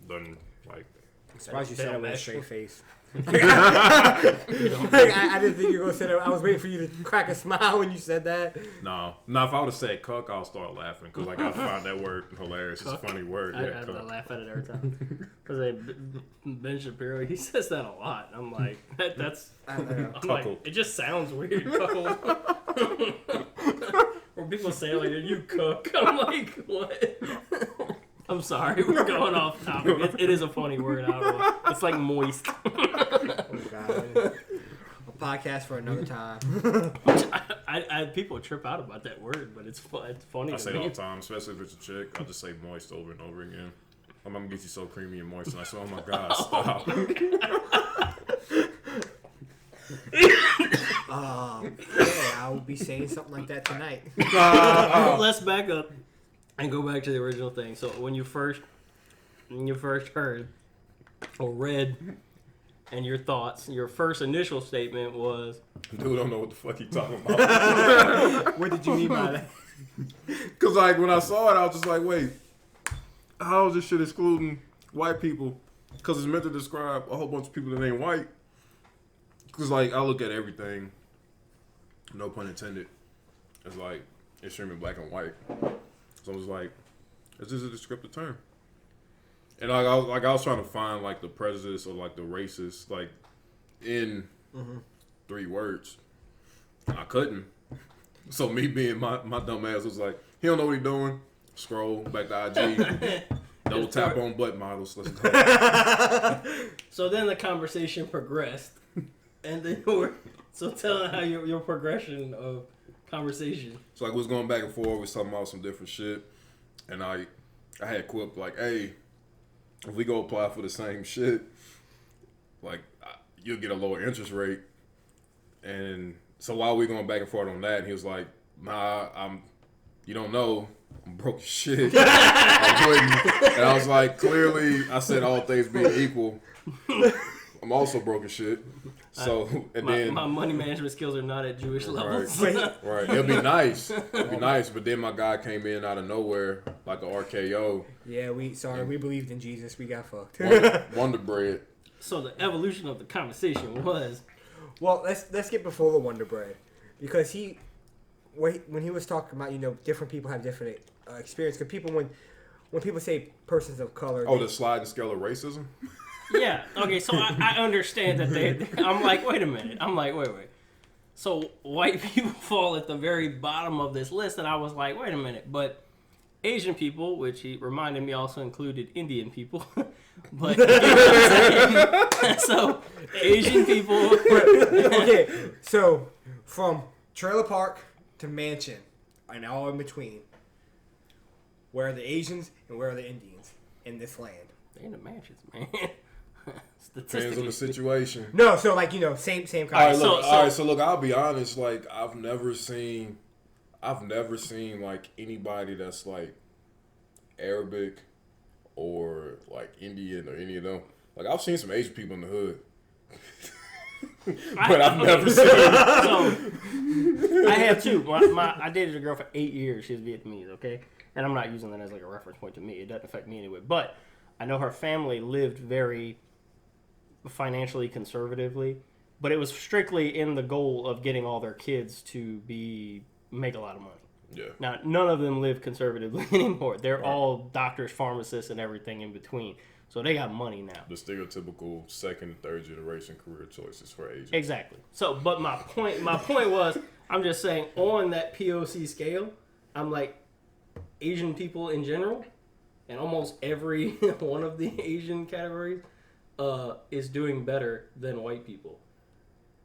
doesn't like. I'm surprised you said it with a straight face. I I didn't think you were gonna say that. I was waiting for you to crack a smile when you said that. No. If I would have said cuck, I'll start laughing because like I find that word hilarious. It's a funny word. I laugh at it every time. Because Ben Shapiro, he says that a lot. I'm like, that's. I'm like, it just sounds weird. Cuckold. Or people say like, "You cook." I'm like, what? I'm sorry, we're going off topic. It is a funny word. I don't know. It's like moist. Oh God. A podcast for another time. People trip out about that word, but it's funny. I say it all the time, especially if it's a chick. I just say moist over and over again. I'm gonna get you so creamy and moist, and I say, "Oh my God, stop." I will be saying something like that tonight. Let's back up and go back to the original thing. So when you first heard or read, and your thoughts, your first initial statement was, "Dude, don't know what the fuck he talking about." What did you mean by that? Because like when I saw it, I was just like, "Wait, how is this shit excluding white people?" Because it's meant to describe a whole bunch of people that ain't white. Because like I look at everything, no pun intended, as like extremely black and white. So I was like, is this a descriptive term? And I was trying to find like the prejudice or like the racist like in 3 words. And I couldn't. So me being my dumb ass was like, he don't know what he doing. Scroll back to IG. Double tap on butt models. Let's go. So then the conversation progressed, and then so tell how your progression of conversation. So like we was going back and forth. We was talking about some different shit, and I had quipped like, hey, if we go apply for the same shit, like you'll get a lower interest rate. And so while we going back and forth on that, he was like, nah, you don't know. I'm broke as shit. I wouldn't. And I was like, clearly, I said all things being equal, I'm also broke as shit. So, my money management skills are not at Jewish levels. Right. It'll be nice. But then my guy came in out of nowhere, like an RKO. Yeah, we believed in Jesus. We got fucked. Wonder Bread. So the evolution of the conversation was... Well, let's get before the Wonder Bread. Because when he was talking about, different people have different experience. Because people, when people say persons of color... Oh, the sliding scale of racism? Yeah. Okay, so I understand that I'm like, wait a minute. I'm like, wait. So white people fall at the very bottom of this list, and I was like, wait a minute. But Asian people, which he reminded me also included Indian people. But, so Asian people... Okay, so from trailer park to mansion and all in between, where are the Asians and where are the Indians in this land? They're in the mansions, man. Depends on the situation. No, so same kind. All right, so look, I'll be honest. Like I've never seen like anybody that's like Arabic or like Indian or any of them. Like I've seen some Asian people in the hood. But I've never seen. So I have too. I dated a girl for 8 years. She's Vietnamese, okay, and I'm not using that as like a reference point to me. It doesn't affect me anyway. But I know her family lived very financially conservatively, but it was strictly in the goal of getting all their kids to make a lot of money. Yeah. Now none of them live conservatively anymore. They're all doctors, pharmacists, and everything in between. So they got money now. The stereotypical second and third generation career choices for Asians. Exactly. So, but my point was, I'm just saying on that POC scale, I'm like, Asian people in general, and almost every one of the Asian categories, is doing better than white people.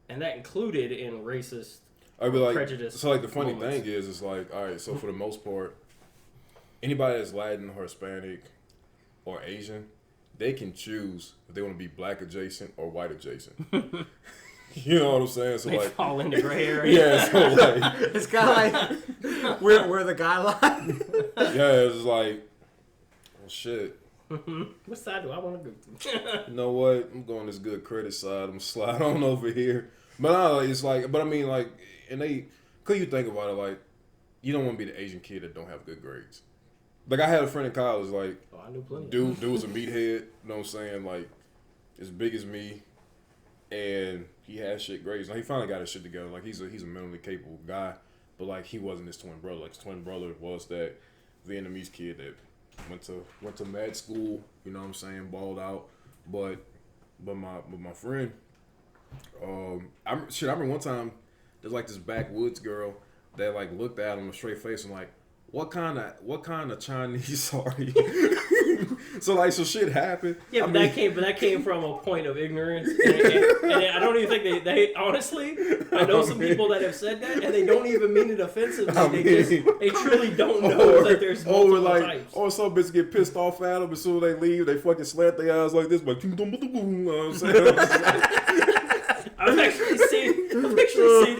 And that included in racist prejudice. So like the funny thing is, it's like, all right, so for the most part, anybody that's Latin or Hispanic or Asian, they can choose if they want to be black adjacent or white adjacent. You know what I'm saying? So they like fall in the gray area. Yeah, so like it's kind of like we're the guideline. Yeah, it's like, oh shit. What side do I want to go to? You know what? I'm going this good credit side. I'm slide on over here. But it's like, but I mean like, and could you think about it, like, you don't want to be the Asian kid that don't have good grades. Like I had a friend in college, like, I knew plenty. Dude was a meathead, you know what I'm saying? Like, as big as me, and he had shit grades. Now he finally got his shit together. Like he's a mentally capable guy, but like he wasn't his twin brother. Like his twin brother was that Vietnamese kid that went to med school, you know what I'm saying, balled out. But my friend, I remember one time there's like this backwoods girl that like looked at him with a straight face and like, what kind of Chinese are you? So shit happened. Yeah, but that came from a point of ignorance, and I don't even think they honestly. I know some people that have said that, and they don't even mean it offensively. They truly don't know that there's multiple types. Or some bitches get pissed off at them as soon as they leave. They fucking slant their eyes like this, like, you know what I'm saying? I've actually seen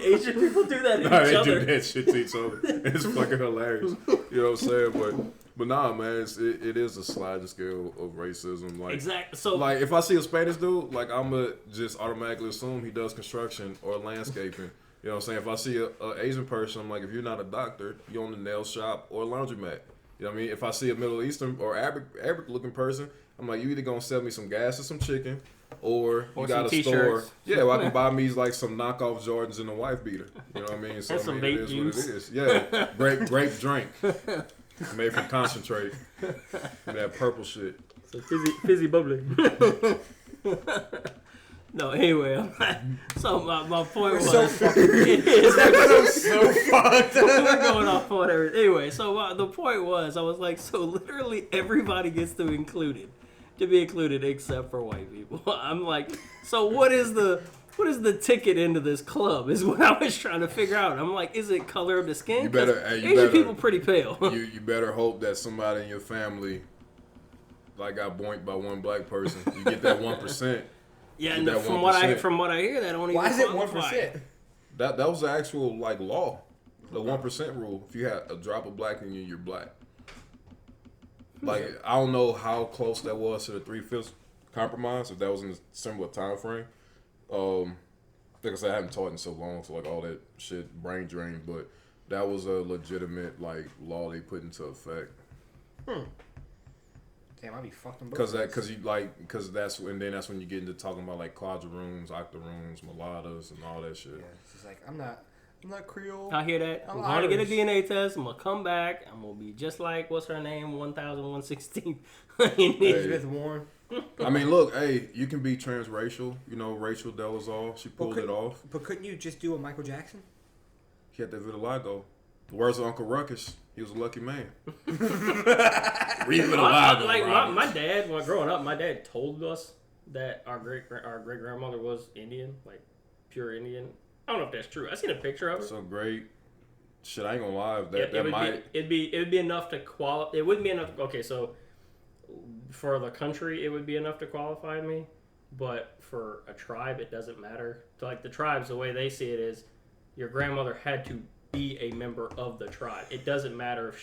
Asian people do that to each other. They do that shit to each other. It's fucking hilarious. You know what I'm saying? But nah, man, it is a sliding scale of racism. Like, exactly. So, like, if I see a Spanish dude, like, I'ma just automatically assume he does construction or landscaping. You know what I'm saying? If I see a Asian person, I'm like, if you're not a doctor, you own a nail shop or a laundromat. You know what I mean? If I see a Middle Eastern or Arabic looking person, I'm like, you either gonna sell me some gas or some chicken, or you got a t-shirts. store. Yeah, well, I can buy me like some knockoff Jordans and a wife beater. You know what I mean? So and some vape juice. What it is. Yeah, grape drink made from concentrate. That purple shit. So fizzy bubbly. No, anyway, so my point was. So fucking. Is that because I'm so fucked? We're going off on everything. Anyway, so the point was, I was like, so literally everybody gets to be included except for white people. I'm like, so what is the ticket into this club? Is what I was trying to figure out. I'm like, is it color of the skin? Asian people pretty pale. You better hope that somebody in your family like got boinked by one black person. You get that 1%. Yeah, and from what I hear, that only. Why is it 1%? That was the actual like law, the 1% rule. If you had a drop of black in you, you're black. Like I don't know how close that was to the 3/5 compromise. If that was in a similar time frame. Like I said, I haven't taught in so long, so like all that shit brain drained. But that was a legitimate like law they put into effect. Damn, I'd be fucking. Because that's when you get into talking about like quadroons, octoroons, mulattoes, and all that shit. Yeah, it's just like I'm not Creole. I hear that. I'm going to get a DNA test. I'm gonna come back. I'm gonna be just like what's her name, 1116. Elizabeth Warren. I mean, look, hey, you can be transracial. You know, Rachel Dolezal, she pulled it off. But couldn't you just do a Michael Jackson? He had that vitiligo. The words of Uncle Ruckus. He was a lucky man. My dad, when growing up, my dad told us that our great grandmother was Indian, like pure Indian. I don't know if that's true. I seen a picture of her. So great. Shit, I ain't gonna lie. It'd be enough to qualify. It wouldn't be enough. Okay, so for the country, it would be enough to qualify me, but for a tribe, it doesn't matter. So, like the tribes, the way they see it is, your grandmother had to be a member of the tribe. It doesn't matter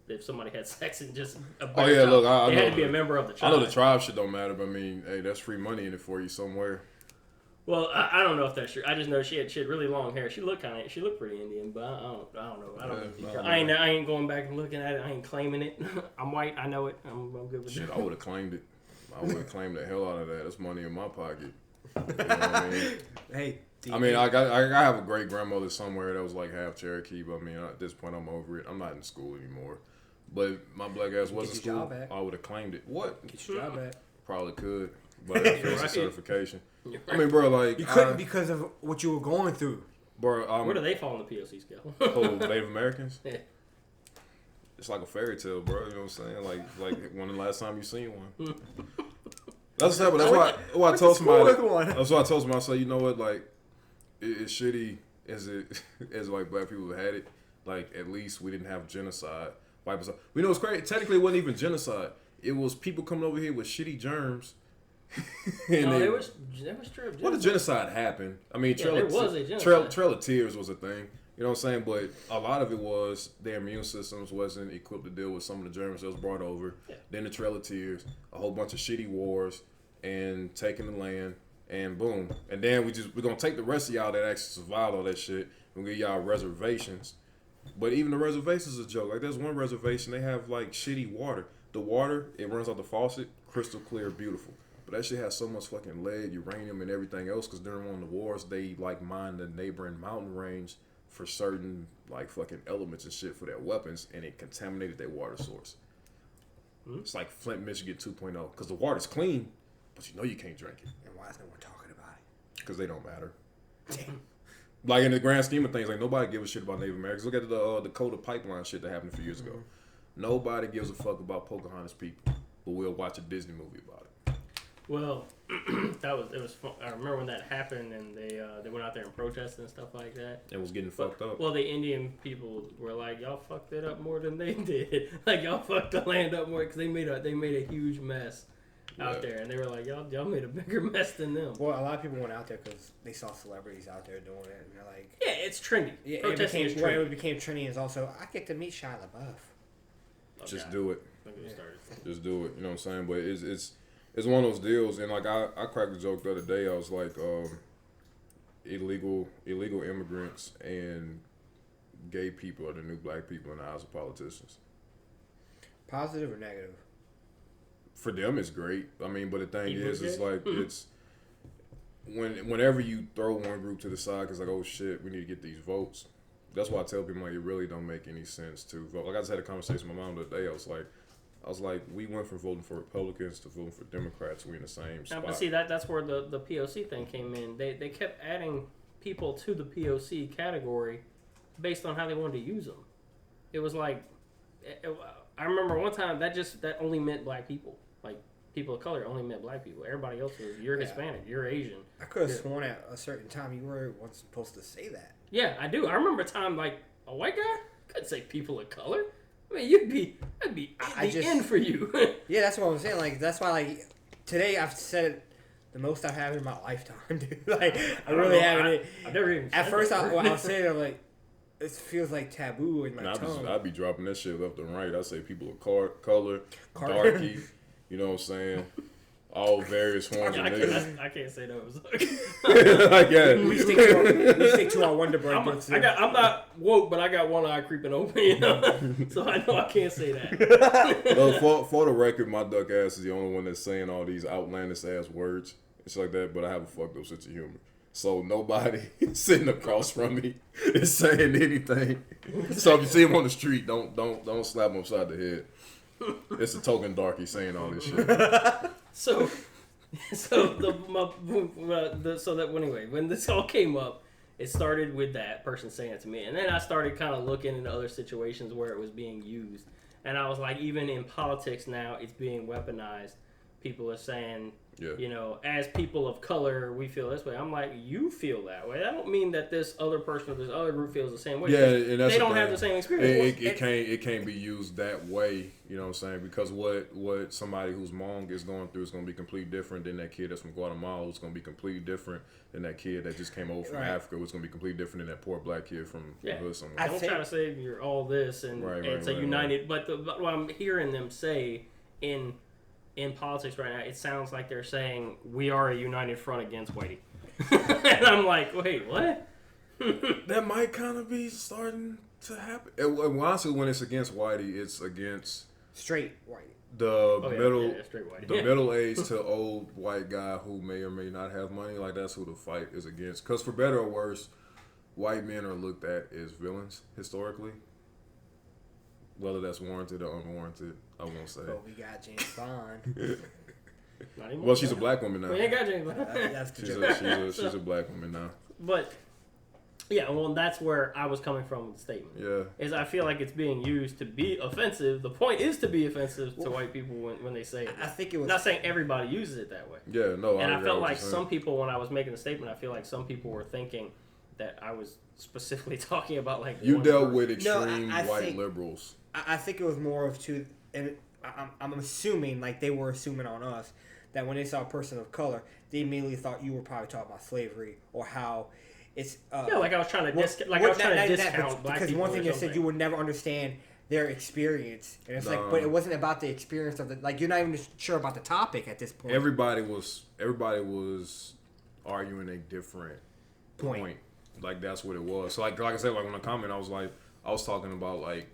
if somebody had sex and just I know, had to be a member of the tribe. I know the tribe shit don't matter, but I mean, hey, that's free money in it for you somewhere. Well, I don't know if that's true. I just know she had really long hair. She looked pretty Indian, but I don't know. I ain't going back and looking at it. I ain't claiming it. I'm white. I know it. I'm good with shit. I would have claimed it. I would have claimed the hell out of that. That's money in my pocket. You know what I mean? Hey. I mean, I have a great grandmother somewhere that was like half Cherokee, but I mean, at this point, I'm over it. I'm not in school anymore. But my black ass was in school. I would have claimed it. What? Get your job back. Probably could, but I have a certification. I mean, bro, like you couldn't because of what you were going through, bro. Where do they fall on the POC scale? Native Americans. Yeah. It's like a fairy tale, bro. You know what I'm saying? Like when the last time you seen one. That's why I told somebody. That's why I told somebody. I said, you know what, like. It's shitty as like black people had it. Like at least we didn't have genocide. We know it's crazy. Technically, it wasn't even genocide. It was people coming over here with shitty germs. There was true. Well, the genocide happened. I mean, there was a genocide. Trail of Tears was a thing. You know what I'm saying? But a lot of it was their immune systems wasn't equipped to deal with some of the germs that was brought over. Yeah. Then the Trail of Tears, a whole bunch of shitty wars, and taking the land. And boom. And then we're going to take the rest of y'all that actually survived all that shit and give y'all reservations. But even the reservations is a joke. Like, there's one reservation, they have, like, shitty water. The water, it runs out the faucet, crystal clear, beautiful. But that shit has so much fucking lead, uranium, and everything else because during one of the wars, they, like, mined the neighboring mountain range for certain, like, fucking elements and shit for their weapons, and it contaminated their water source. It's like Flint, Michigan 2.0 because the water's clean, but you know you can't drink it. Why is no one talking about it? Because they don't matter. Like in the grand scheme of things, like nobody gives a shit about Native Americans. Look at the Dakota pipeline shit that happened a few years ago. Nobody gives a fuck about Pocahontas people, but we'll watch a Disney movie about it. Well, it was fun. I remember when that happened, and they went out there and protested and stuff like that. It was getting fucked up. Well, the Indian people were like, "Y'all fucked it up more than they did. Like y'all fucked the land up more because they made a huge mess." Out there, and they were like, y'all made a bigger mess than them. Well, a lot of people went out there because they saw celebrities out there doing it, and they're like, yeah, it's trendy. Yeah, it became trendy is also, I get to meet Shia LaBeouf. Just do it. Just do it. You know what I'm saying? But it's one of those deals, and like I cracked a joke the other day. I was like, illegal immigrants and gay people are the new black people in the eyes of politicians. Positive or negative? For them, it's great. I mean, but the thing is, it's like it's whenever you throw one group to the side, because like, oh shit, we need to get these votes. That's why I tell people like it really don't make any sense to vote. Like I just had a conversation with my mom the other day. I was like, I was like, we went from voting for Republicans to voting for Democrats. We're in the same spot. But see, that's where the POC thing came in. They kept adding people to the POC category based on how they wanted to use them. It was like, I remember one time that only meant black people. Like, people of color only meant black people. Everybody else was, you're Hispanic, you're Asian. I could have sworn at a certain time you were once supposed to say that. Yeah, I do. I remember a time, like, a white guy couldn't say people of color. I mean, I'd be in for you. Yeah, that's what I'm saying. Like, that's why, like, today I've said it the most I've had in my lifetime, dude. Like, I really haven't. I've never even. At first, I was saying, I'm like, it feels like taboo in my tongue. I'd be dropping that shit left and right. I say people of color, darky, you know what I'm saying? All various forms of niggas. I can't say those. We stick to our Wonder Bread. I'm not woke, but I got one eye creeping open, you know? So I know I can't say that. Well, for the record, my duck ass is the only one that's saying all these outlandish ass words. It's like that, but I have a fucked up sense of humor. So nobody sitting across from me is saying anything. So if you see him on the street, don't slap him upside the head. It's a token darky saying all this shit. So anyway, when this all came up, it started with that person saying it to me, and then I started kind of looking into other situations where it was being used, and I was like, even in politics now, it's being weaponized. People are saying, you know, as people of color, we feel this way. I'm like, you feel that way. I don't mean that this other person or this other group feels the same way. Yeah, and that's they don't have the same experience. It can't be used that way. You know what I'm saying? Because what somebody who's Hmong is going through is going to be completely different than that kid that's from Guatemala. It's going to be completely different than that kid that just came over from Africa. It's going to be completely different than that poor black kid from the hood somewhere. Don't try to say you're all this and it's a united. Right. But what I'm hearing them say in politics right now, it sounds like they're saying we are a united front against whitey. And I'm like, wait, what? That might kind of be starting to happen. Honestly, when it's against whitey, it's against straight white. The middle-aged to old white guy who may or may not have money. Like, that's who the fight is against. Because for better or worse, white men are looked at as villains historically. Whether that's warranted or unwarranted, I won't say. But we got James Bond. Well, she's a black woman now. We ain't got James Bond. That's the joke. She's a black woman now. But, yeah, well, that's where I was coming from with the statement. Yeah. Is I feel like it's being used to be offensive. The point is to be offensive to white people when they say it. I think it was... Not saying everybody uses it that way. Yeah, no. And I felt like some people, when I was making the statement, I feel like some people were thinking that I was specifically talking about, like... You dealt with extreme white liberals. I think it was more of two... And I'm assuming, like they were assuming on us, that when they saw a person of color, they immediately thought you were probably talking about slavery or how it's like I was trying to discount black people. Because one thing you said, you would never understand their experience, and it's like, but it wasn't about the experience of the, like, you're not even sure about the topic at this point. Everybody was arguing a different point. Like, that's what it was. So like I said, like when I comment, I was talking about like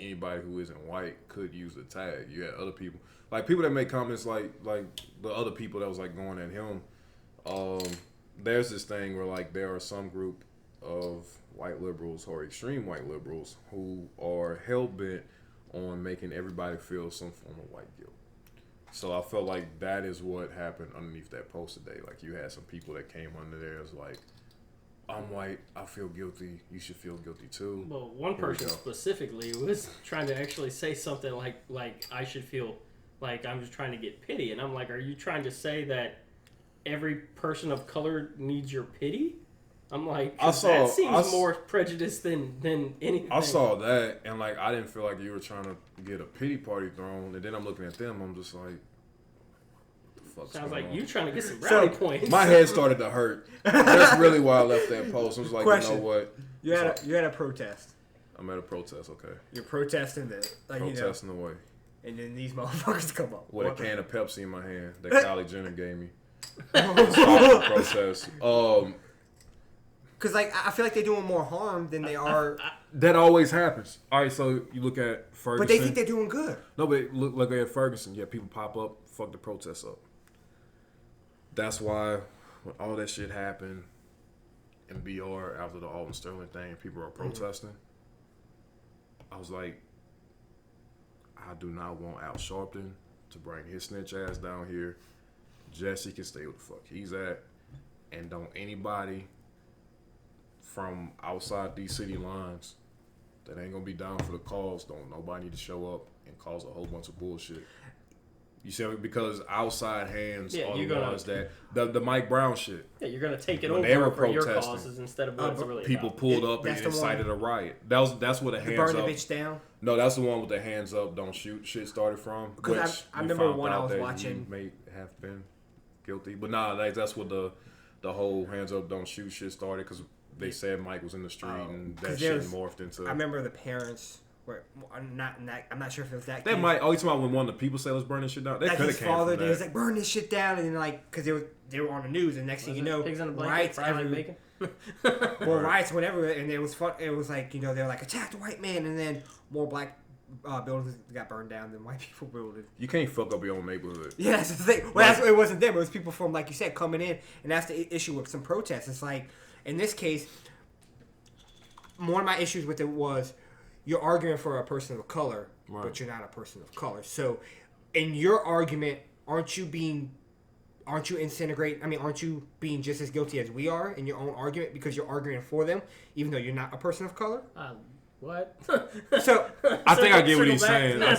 anybody who isn't white could use the tag. You had other people, like people that make comments like the other people that was like going at him. There's this thing where like there are some group of white liberals or extreme white liberals who are hell-bent on making everybody feel some form of white guilt. So I felt like that is what happened underneath that post today. Like you had some people that came under there as like, I'm white, I feel guilty, you should feel guilty too. Well, one person specifically was trying to actually say something like I should feel like I'm just trying to get pity. And I'm like, are you trying to say that every person of color needs your pity? I'm like, that seems more prejudice than anything. I saw that, and like I didn't feel like you were trying to get a pity party thrown. And then I'm looking at them, I'm just like, sounds like you trying to get some rally points. My head started to hurt. That's really why I left that post. I was like, Question. You know what? You had a protest. I'm at a protest, okay. You're protesting the protesting away. And then these motherfuckers come up with a can of Pepsi in my hand that Kylie Jenner gave me. Protest. Because like I feel like they're doing more harm than they are. That always happens. All right, so you look at Ferguson. But they think they're doing good. No, but look at Ferguson. Yeah, people pop up, fuck the protests up. That's why when all that shit happened in BR after the Alton Sterling thing, people are protesting. I was like, I do not want Al Sharpton to bring his snitch ass down here. Jesse can stay where the fuck he's at. And don't anybody from outside these city lines that ain't gonna be down for the cause, don't nobody need to show up and cause a whole bunch of bullshit. You see, because outside hands are the ones that the Mike Brown shit. Yeah, you're gonna take it over for your causes instead of what it's really people about. pulled up and incited a riot. That's what the hands burn up. The bitch down. No, that's the one with the hands up, don't shoot shit started from. Because I remember one I was watching. May have been guilty, but that's what the whole hands up, don't shoot shit started because they said Mike was in the street and that shit morphed into. I remember the parents. I'm not sure if it was that. They might. You talking about when one of the people said let's burn this shit down? They could have came from that. He was like, burn this shit down, and then like because they were on the news, and next thing you know, riots everywhere. Well, riots whenever, and it was fun. It was like they were like attack the white man, and then more black buildings got burned down than white people buildings. You can't fuck up your own neighborhood. Yeah, that's the thing. Well, it wasn't them. It was people from, like you said, coming in, and that's the issue with some protests. It's like in this case, one of my issues with it was. You're arguing for a person of color, but you're not a person of color. So, in your argument, aren't you being just as guilty as we are in your own argument because you're arguing for them, even though you're not a person of color? What? So, I think I get what he's saying. I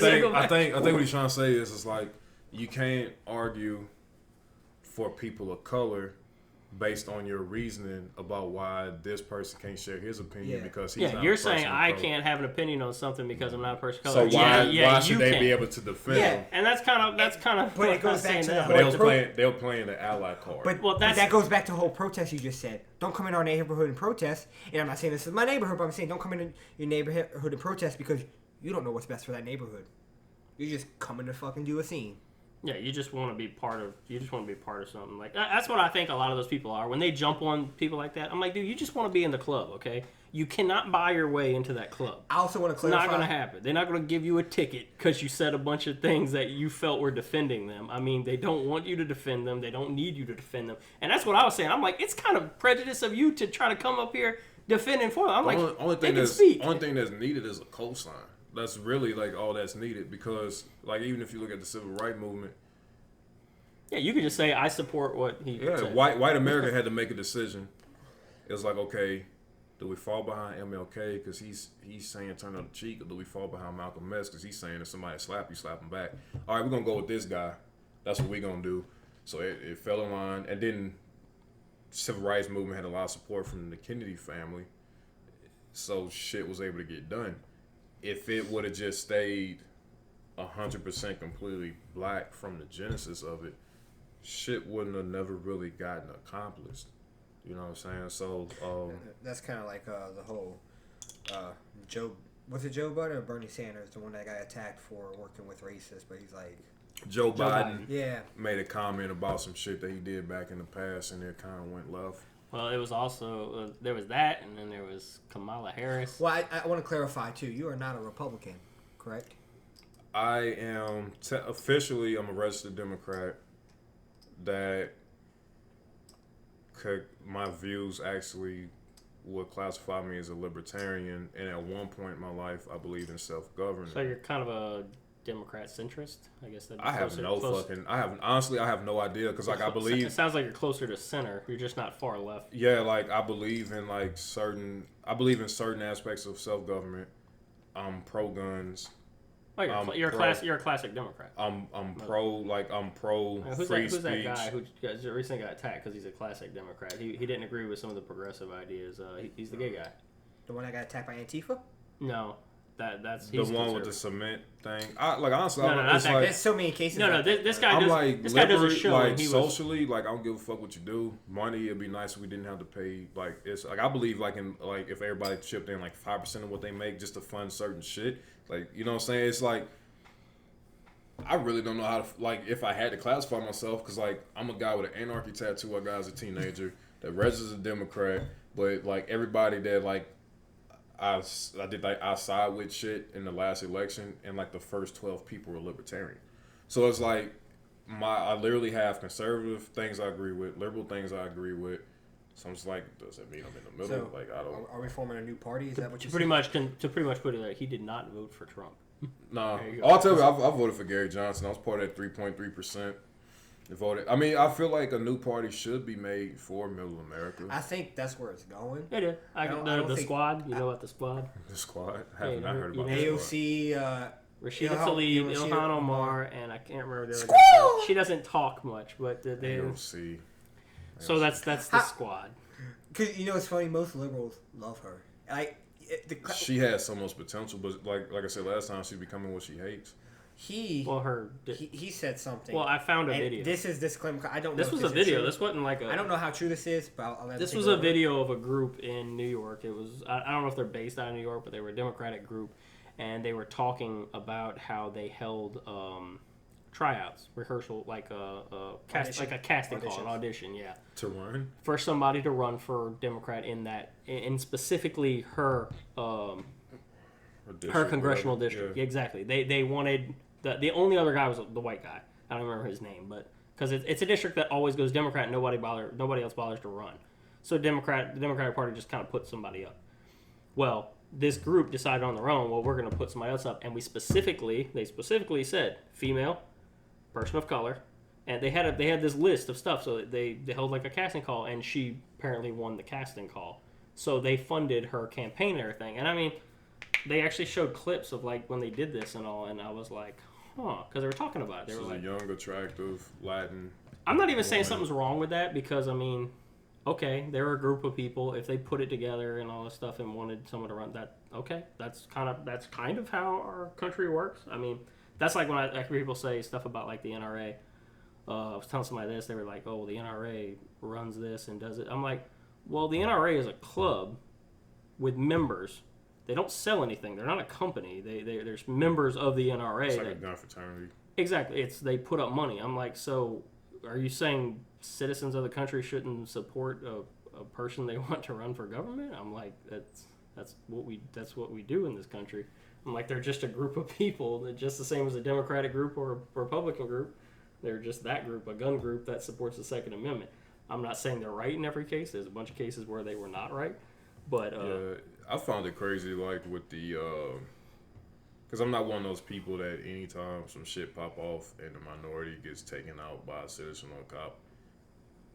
think what he's trying to say is it's like you can't argue for people of color based on your reasoning about why this person can't share his opinion because he's not you're a person saying of I color. can't have an opinion on something because I'm not a person of color. So why should they be able to defend him? And that's kind of. But it goes back to the whole. They were playing the ally card. But that goes back to the whole protest you just said. Don't come in our neighborhood and protest. And I'm not saying this is my neighborhood, but I'm saying don't come in your neighborhood and protest because you don't know what's best for that neighborhood. You're just coming to fucking do a scene. Yeah, you just want to be part of. Something like that's what I think a lot of those people are. When they jump on people like that, I'm like, dude, you just want to be in the club, okay? You cannot buy your way into that club. I also want to clarify. It's not going to happen. They're not going to give you a ticket because you said a bunch of things that you felt were defending them. I mean, they don't want you to defend them. They don't need you to defend them. And that's what I was saying. I'm like, it's kind of prejudice of you to try to come up here defending for them. I'm like, only thing that's needed is a cosign. That's really like all that's needed because like even if you look at the civil rights movement, you could just say I support what he said. White America had to make a decision. It was like, okay, do we fall behind MLK because he's saying turn on the cheek, or do we fall behind Malcolm X because he's saying if somebody slap you, slap him back? All right, we're gonna go with this guy. That's what we're gonna do. So it fell in line, and then civil rights movement had a lot of support from the Kennedy family, so shit was able to get done. If it would have just stayed 100% completely black from the genesis of it, shit wouldn't have never really gotten accomplished. You know what I'm saying? So that's kind of like the whole Joe. Was it Joe Biden or Bernie Sanders, the one that got attacked for working with racists? But he's like Joe Biden. Yeah, made a comment about some shit that he did back in the past, and it kind of went left. Well, it was also there was that, and then there was Kamala Harris. Well, I want to clarify too. You are not a Republican, correct? I am officially. I'm a registered Democrat. That my views actually would classify me as a libertarian, and at one point in my life, I believed in self-government. So you're kind of a Democrat centrist, I guess. I have no idea because like I believe it sounds like you're closer to center. You're just not far left. Yeah, like I believe in certain aspects of self-government. I'm pro guns. Oh, you're a classic Democrat. I'm pro who's free that speech. guy who recently got attacked because he's a classic Democrat? He didn't agree with some of the progressive ideas. He's the gay guy. The one that got attacked by Antifa? No. That's the one with the cement thing. Honestly, there's so many cases. This guy does a show. Like socially, like I don't give a fuck what you do. Money, it'd be nice if we didn't have to pay. Like it's like I believe if everybody chipped in like 5% of what they make just to fund certain shit. Like you know what I'm saying? It's like I really don't know how to if I had to classify myself because like I'm a guy with an anarchy tattoo I got as a teenager that registers a Democrat, but like everybody that like. I side with shit in the last election, and like the first 12 people were libertarian. So it's like I literally have conservative things I agree with, liberal things I agree with. So I'm just like, does that mean I'm in the middle? So like I don't. Are we forming a new party? Is that what you pretty much put it like he did not vote for Trump. Nah. I'll tell you, I voted for Gary Johnson. I was part of that 3.3%. Voted. I mean, I feel like a new party should be made for Middle America. I think that's where it's going. It is. I don't the squad. You know what the squad? The squad. I have not heard about AOC. Rashida Tlaib, Ilhan Omar, and I can't remember the other guy. She doesn't talk much, but they AOC. So that's the squad. Cause it's funny. Most liberals love her. She has so much potential, but like I said last time, she's becoming what she hates. He said something. Well, I found a video. This is disclaimer. I don't know. This was a video. This wasn't like a. I don't know how true this is, but this was a video of a group in New York. It was. I don't know if they're based out of New York, but they were a Democratic group, and they were talking about how they held tryouts, rehearsal, like a casting call, an audition, yeah. To run? For somebody to run for Democrat in that, and specifically her congressional district. Yeah. Exactly. They wanted the only other guy was the white guy. I don't remember his name, but because it's a district that always goes Democrat, nobody else bothers to run. So the Democratic Party just kind of puts somebody up. Well, this group decided on their own, well, we're going to put somebody else up, and they specifically said female, person of color, and they had this list of stuff. So they held like a casting call, and she apparently won the casting call. So they funded her campaign and everything. And I mean, they actually showed clips of like when they did this and all, and I was like, huh, because they were talking about it. They were like, a young, attractive Latin. I'm not even saying something's wrong with that, because I mean, okay, they're a group of people. If they put it together and all this stuff and wanted someone to run that, okay, that's kind of how our country works. I mean, that's like when I hear people say stuff about like the NRA. I was telling somebody this, they were like, oh, the NRA runs this and does it. I'm like, well, the NRA is a club with members. They don't sell anything. They're not a company. There's members of the NRA. It's like a gun fraternity. Exactly. They put up money. I'm like, so are you saying citizens of the country shouldn't support a person they want to run for government? I'm like, that's what we do in this country. I'm like, they're just a group of people. They're just the same as a Democratic group or a Republican group. They're just that group, a gun group that supports the Second Amendment. I'm not saying they're right in every case. There's a bunch of cases where they were not right. But I found it crazy, like with the, because I'm not one of those people that anytime some shit pop off and the minority gets taken out by a citizen or a cop,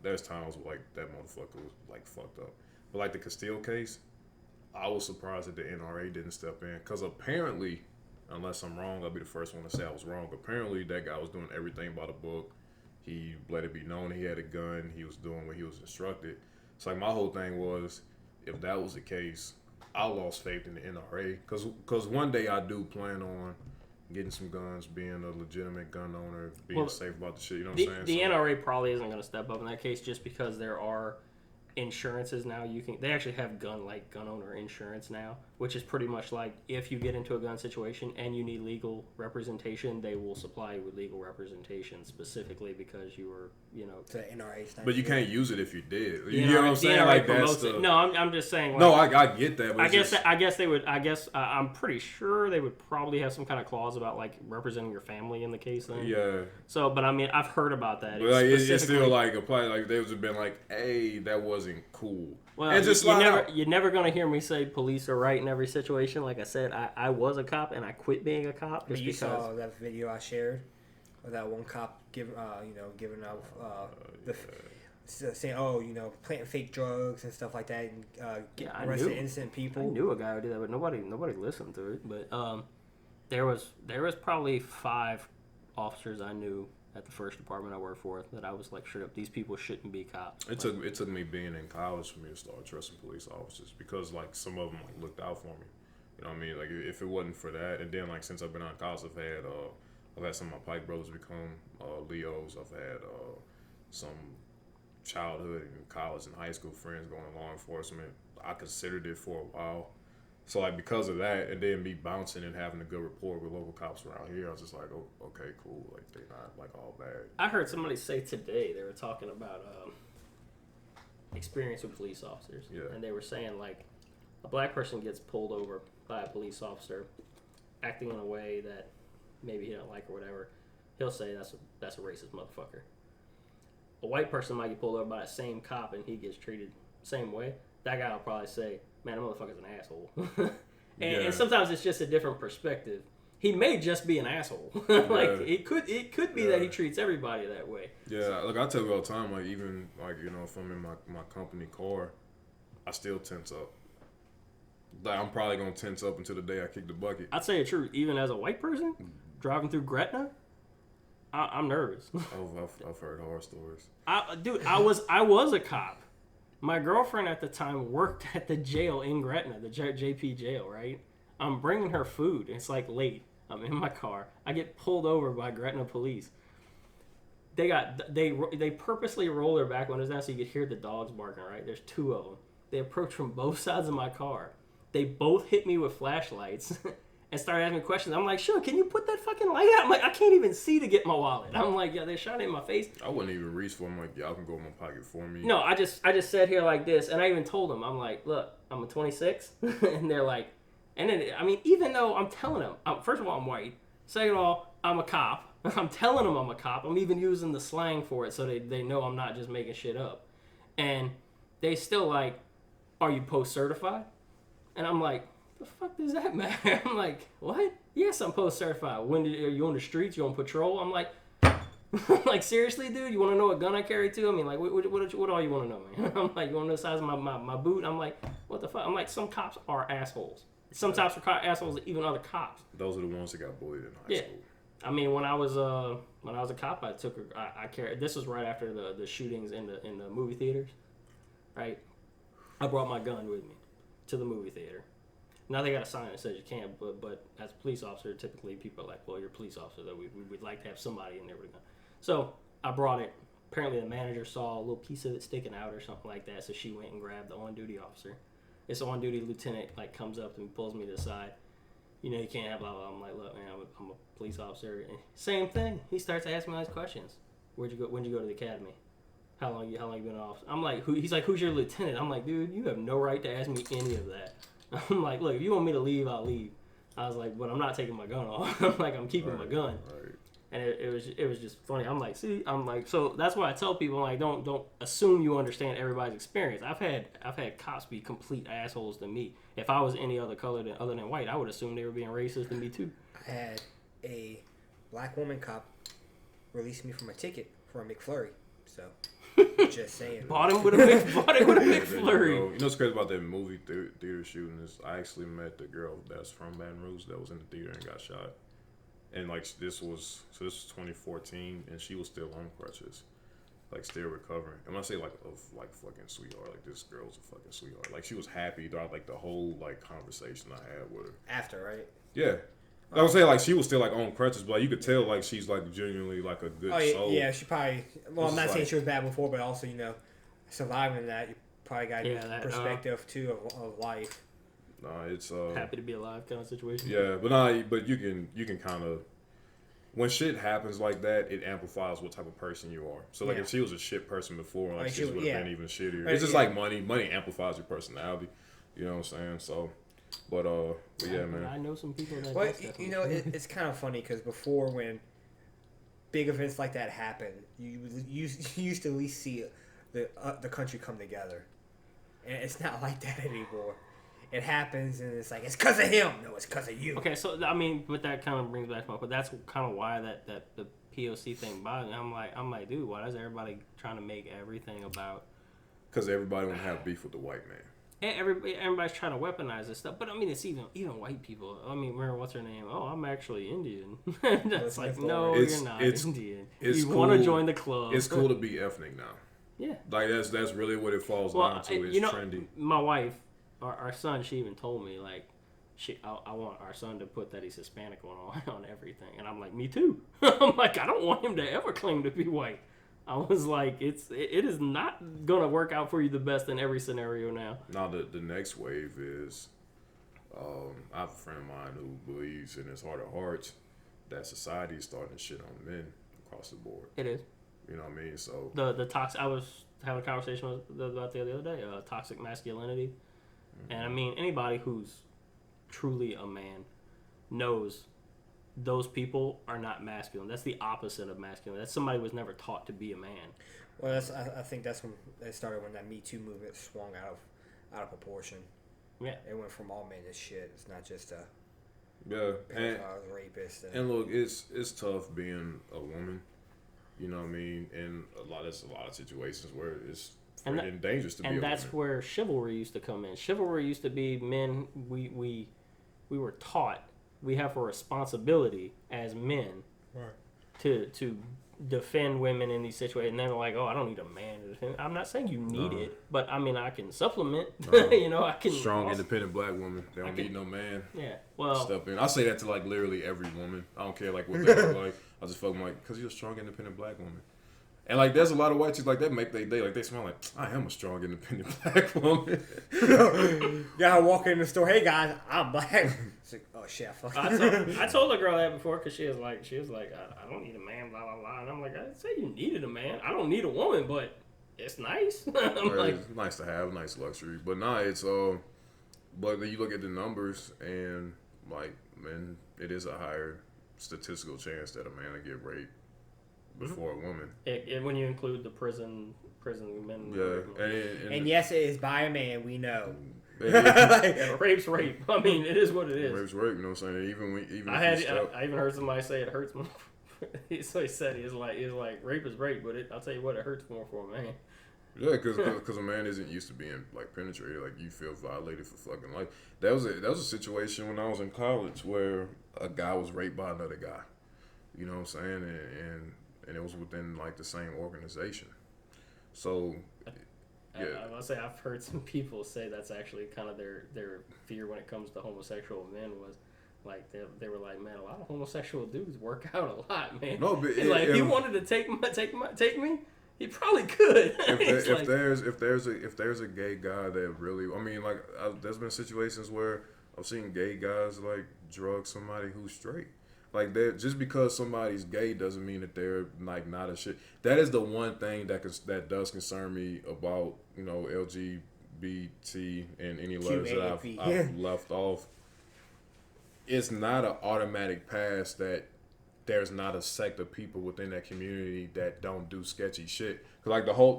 there's times like that motherfucker was like fucked up. But like the Castile case, I was surprised that the NRA didn't step in, because apparently, unless I'm wrong, I'll be the first one to say I was wrong. Apparently, that guy was doing everything by the book. He let it be known he had a gun. He was doing what he was instructed. So like my whole thing was, if that was the case, I lost faith in the NRA, because one day I do plan on getting some guns, being a legitimate gun owner, being safe about the shit. You know what I'm saying? The NRA probably isn't going to step up in that case, just because there are insurances now. They actually have gun owner insurance now, which is pretty much like if you get into a gun situation and you need legal representation, they will supply you with legal representation specifically because you were, to NRA standard. But you can't use it if you did. You know what I'm saying? Like that's the... No, I'm just saying. Like, no, I get that. But I guess they would. I'm pretty sure they would probably have some kind of clause about like representing your family in the case. Then. Yeah. So, but I mean, I've heard about that. But like, it's still like applied. Like they would have been like, "Hey, that wasn't cool." Well, you're never gonna hear me say police are right in every situation. Like I said, I was a cop and I quit being a cop just because. Saw that video I shared of that one cop giving out saying, planting fake drugs and stuff like that, and arresting innocent people. I knew a guy who did that, but nobody listened to it. But there was probably 5 officers I knew at the first department I worked for that I was like, straight up, these people shouldn't be cops. It took me being in college for me to start trusting police officers, because like some of them like looked out for me. You know what I mean? Like if it wasn't for that, and then like since I've been on college, I've had some of my Pike brothers become Leos. I've had some childhood and college and high school friends going to law enforcement. I considered it for a while. So, like, because of that, and then me bouncing and having a good rapport with local cops around here, I was just like, oh, okay, cool. Like, they're not, like, all bad. I heard somebody say today, they were talking about experience with police officers. Yeah. And they were saying, like, a black person gets pulled over by a police officer acting in a way that maybe he don't like or whatever. He'll say that's a racist motherfucker. A white person might get pulled over by the same cop and he gets treated the same way. That guy will probably say, man, that motherfucker's an asshole. And sometimes it's just a different perspective. he may just be an asshole. Like it could be that he treats everybody that way. Yeah, like I tell you all the time, like even like if I'm in my company car, I still tense up. Like I'm probably gonna tense up until the day I kick the bucket. I'd say the truth. Even as a white person driving through Gretna, I'm nervous. Oh, I've heard horror stories. I was a cop. My girlfriend at the time worked at the jail in Gretna, the JP jail, right? I'm bringing her food. It's like late. I'm in my car. I get pulled over by Gretna police. They purposely roll their back windows down so you could hear the dogs barking, right? There's 2 of them. They approach from both sides of my car. They both hit me with flashlights and started asking me questions. I'm like, sure, can you put that fucking light out? I'm like, I can't even see to get my wallet. I'm like, yeah, they're shouting in my face. I wouldn't even reach for them. Like, y'all can go in my pocket for me. No, I just sat here like this, and I even told them, I'm like, look, I'm a 26, and they're like, and then, I mean, even though I'm telling them, first of all, I'm white. Second of all, I'm a cop. I'm telling them I'm a cop. I'm even using the slang for it so they know I'm not just making shit up. And they still like, are you post-certified? And I'm like, the fuck does that matter? I'm like, what? Yes, I'm post-certified. Are you on the streets? You on patrol? I'm like, like, seriously, dude? You want to know what gun I carry too? I mean, like, what all you want to know, man? I'm like, you want to know the size of my boot? I'm like, what the fuck? I'm like, some cops are assholes. Some cops are assholes, even other cops. Those are the ones that got bullied in high school. I mean, when I was a cop, I carried. This was right after the shootings in the movie theaters, right? I brought my gun with me to the movie theater. Now they got a sign that says you can't, but as a police officer, typically people are like, well, you're a police officer, though we'd like to have somebody in there with a gun. So I brought it. Apparently the manager saw a little piece of it sticking out or something like that, so she went and grabbed the on-duty officer. This on-duty lieutenant comes up and pulls me to the side. You know, you can't have blah, blah. I'm like, look, man, I'm a police officer. And same thing. He starts asking me all these questions. Where'd you go? When'd you go to the academy? How long you been in office? I'm like, he's like, who's your lieutenant? I'm like, dude, you have no right to ask me any of that. I'm like, look, if you want me to leave, I'll leave. I was like, but I'm not taking my gun off. I'm like, I'm keeping my gun. Right. And it was just funny. I'm like, so that's why I tell people, like, don't assume you understand everybody's experience. I've had cops be complete assholes to me. If I was any other color other than white, I would assume they were being racist to me too. I had a black woman cop release me from a ticket for a McFlurry. So, just saying. Bought him with a McFlurry. You know what's crazy about that movie theater shooting is I actually met the girl that's from Baton Rouge that was in the theater and got shot. And like this was 2014, and she was still on crutches, like still recovering. And when I say like fucking sweetheart, like this girl's a fucking sweetheart. Like she was happy throughout like the whole like conversation I had with her. After, right? Yeah. I would say like she was still like on crutches, but like, you could tell like she's like genuinely like a good soul. Yeah, she probably. Well, I'm not saying she was bad before, but also surviving that, you probably got that perspective too of life. Nah, it's happy to be alive kind of situation. Yeah, but you can kind of, when shit happens like that, it amplifies what type of person you are. So like if she was a shit person before, like she would have been even shittier. It's just like money amplifies your personality. You know what I'm saying? So, but yeah, man. I know some people that. Well, it's kind of funny because before, when big events like that happen, you used to at least see the country come together, and it's not like that anymore. It happens, and it's like, it's because of him. No, it's because of you. Okay, so, I mean, but that kind of brings back my point. But that's kind of why that the POC thing bothers me. I'm like, dude, why is everybody trying to make everything about... Because everybody want to have beef with the white man. And everybody's trying to weaponize this stuff. But, I mean, it's even white people. I mean, remember, what's her name? Oh, I'm actually Indian. That's like, no, you're not Indian. You want to join the club. It's cool to be ethnic now. Yeah. Like, that's really what it falls down to. It's trendy. My wife... Our son, she even told me, like, I want our son to put that he's Hispanic on everything. And I'm like, me too. I'm like, I don't want him to ever claim to be white. I was like, it is not going to work out for you the best in every scenario now. Now, the next wave is, I have a friend of mine who believes in his heart of hearts that society is starting to shit on men across the board. It is. You know what I mean? So the toxic, I was having a conversation about the other day, toxic masculinity. And I mean, anybody who's truly a man knows those people are not masculine. That's the opposite of masculine. That's somebody who was never taught to be a man. Well, I think that's when it started, when that Me Too movement swung out of proportion. Yeah, it went from all men to shit. It's not just Yeah, and rapists. And look, it's tough being a woman. You know what I mean? And there's a lot of situations where it's freaking dangerous to be a woman. And that's where chivalry used to come in. Chivalry used to be men. We were taught we have a responsibility as men to defend women in these situations. And they're like, oh, I don't need a man to defend. I'm not saying you need it, but I mean, I can supplement. You know, I can. Strong, independent black woman. They don't need no man. Yeah, well. Step in. I say that to like literally every woman. I don't care like what they look like. I just fuck them like, because you're a strong, independent black woman. And like, there's a lot of white chicks like that make they day like they smell like I am a strong, independent black woman. Yeah, I walk in the store. Hey guys, I'm black. It's like, oh shit, I told a girl that before because she was like, I don't need a man, blah blah blah. And I'm like, I didn't say you needed a man. I don't need a woman, but it's nice. It's nice to have, nice luxury. But nah, it's but then you look at the numbers and like, man, it is a higher statistical chance that a man will get raped before a woman. When you include the prison men. Yeah. And yes, it is by a man, we know. Rape's rape. I mean, it is what it is. Rape's rape, you know what I'm saying? I even heard somebody say it hurts more. So he said, he's like, rape is rape, but I'll tell you what, it hurts more for a man. Yeah, because a man isn't used to being like penetrated, like you feel violated for fucking life. That was a situation when I was in college where a guy was raped by another guy. You know what I'm saying? And it was within like the same organization. So yeah. I must say I've heard some people say that's actually kind of their fear when it comes to homosexual men was like they were like, man, a lot of homosexual dudes work out a lot, man. No, but if he wanted to take me, he probably could. If there's a gay guy that really, I mean, like there's been situations where I've seen gay guys like drug somebody who's straight. Like that, just because somebody's gay doesn't mean that they're like not a shit. That is the one thing that does concern me about LGBT and any letters that I've left off. It's not an automatic pass that there's not a sect of people within that community that don't do sketchy shit. Cause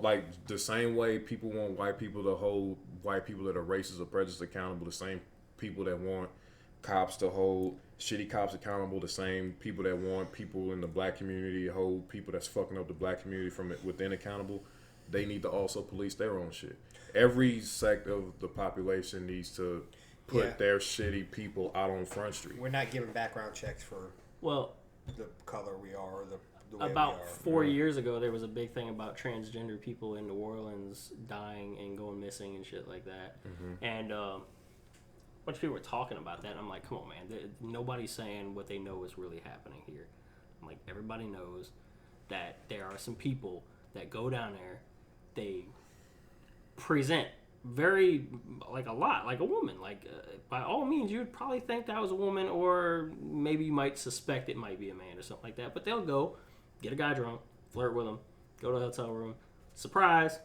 like the same way people want white people to hold white people that are racist or prejudiced accountable, the same people that want cops to hold shitty cops accountable, the same people that want people in the black community to hold people that's fucking up the black community from within accountable, they need to also police their own shit. Every sect of the population needs to put their shitty people out on Front Street. We're not giving background checks for the color we are or the way about we are. 4 years ago, there was a big thing about transgender people in New Orleans dying and going missing and shit like that. Mm-hmm. And a bunch of people were talking about that. And I'm like, come on, man. Nobody's saying what they know is really happening here. I'm like, everybody knows that there are some people that go down there, they present very, like a lot, like a woman. Like, by all means, you'd probably think that was a woman, or maybe you might suspect it might be a man or something like that. But they'll go, get a guy drunk, flirt with him, go to a hotel room, surprise,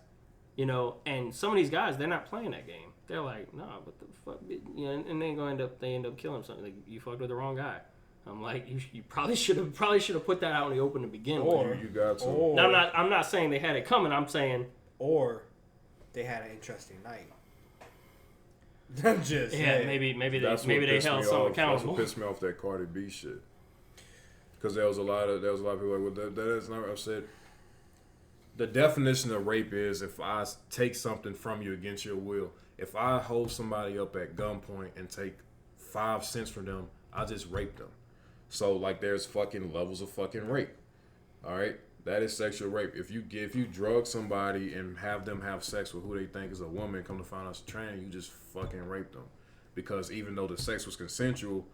you know. And some of these guys, they're not playing that game. They're like, nah, what the fuck, you know, and they end up killing something. Like, you fucked with the wrong guy. I'm like, you probably should have put that out in the open to begin with. You got to. Now, I'm not saying they had it coming. I'm saying, or they had an interesting night. I'm just saying. maybe they held someone accountable. That's what pissed me off, that Cardi B shit. Because there was a lot of people like, well, that is not. I said, the definition of rape is if I take something from you against your will. If I hold somebody up at gunpoint and take 5 cents from them, I just raped them. So like, there's fucking levels of fucking rape. All right. That is sexual rape. If you drug somebody and have them have sex with who they think is a woman, come to find out it's a trans, you just fucking raped them. Because even though the sex was consensual,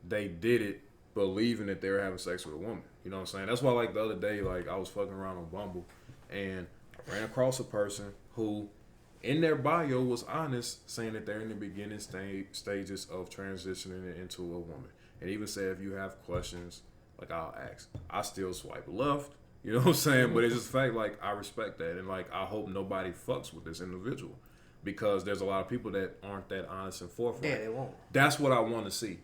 they did it believing that they were having sex with a woman. You know what I'm saying? That's why, like, the other day, like, I was fucking around on Bumble and I ran across a person who, in their bio, was honest, saying that they're in the beginning stages of transitioning into a woman. And even said, if you have questions, like, I'll ask. I still swipe left. You know what I'm saying? But it's just the fact, like, I respect that. And, like, I hope nobody fucks with this individual. Because there's a lot of people that aren't that honest and forthright. Yeah, they won't. That's what I want to see.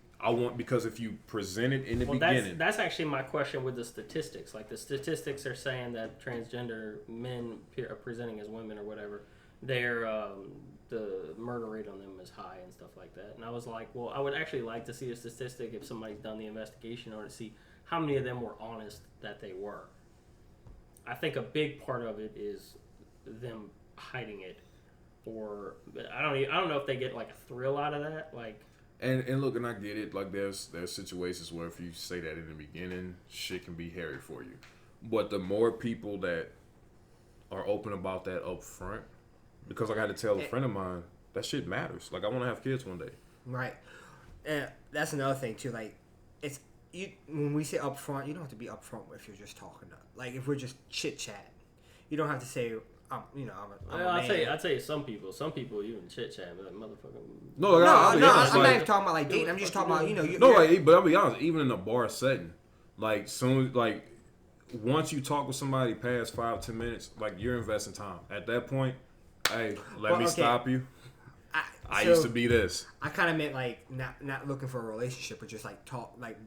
Because if you present it in the beginning. That's actually my question with the statistics. Like, the statistics are saying that transgender men are presenting as women or whatever. the murder rate on them is high and stuff like that. And I was like, well, I would actually like to see a statistic if somebody's done the investigation or to see how many of them were honest that they were. I think a big part of it is them hiding it, or I don't know if they get like a thrill out of that, like. And look, and I get it. Like there's situations where if you say that in the beginning, shit can be hairy for you. But the more people that are open about that up front, because like I had to tell a friend of mine, that shit matters. Like I want to have kids one day. Right. And that's another thing too. Like it's when we say up front, you don't have to be up front if you're just talking. Like if we're just chit chat, you don't have to say. I'm a man. I'd say some people even chit chat, but like motherfucker. No, I'm not even talking about like dating. I'm just talking about but I'll be honest. Even in a bar setting, like once you talk with somebody past 5-10 minutes, like you're investing time. At that point, hey, let me stop you. I used to be this. I kind of meant like not looking for a relationship, but just like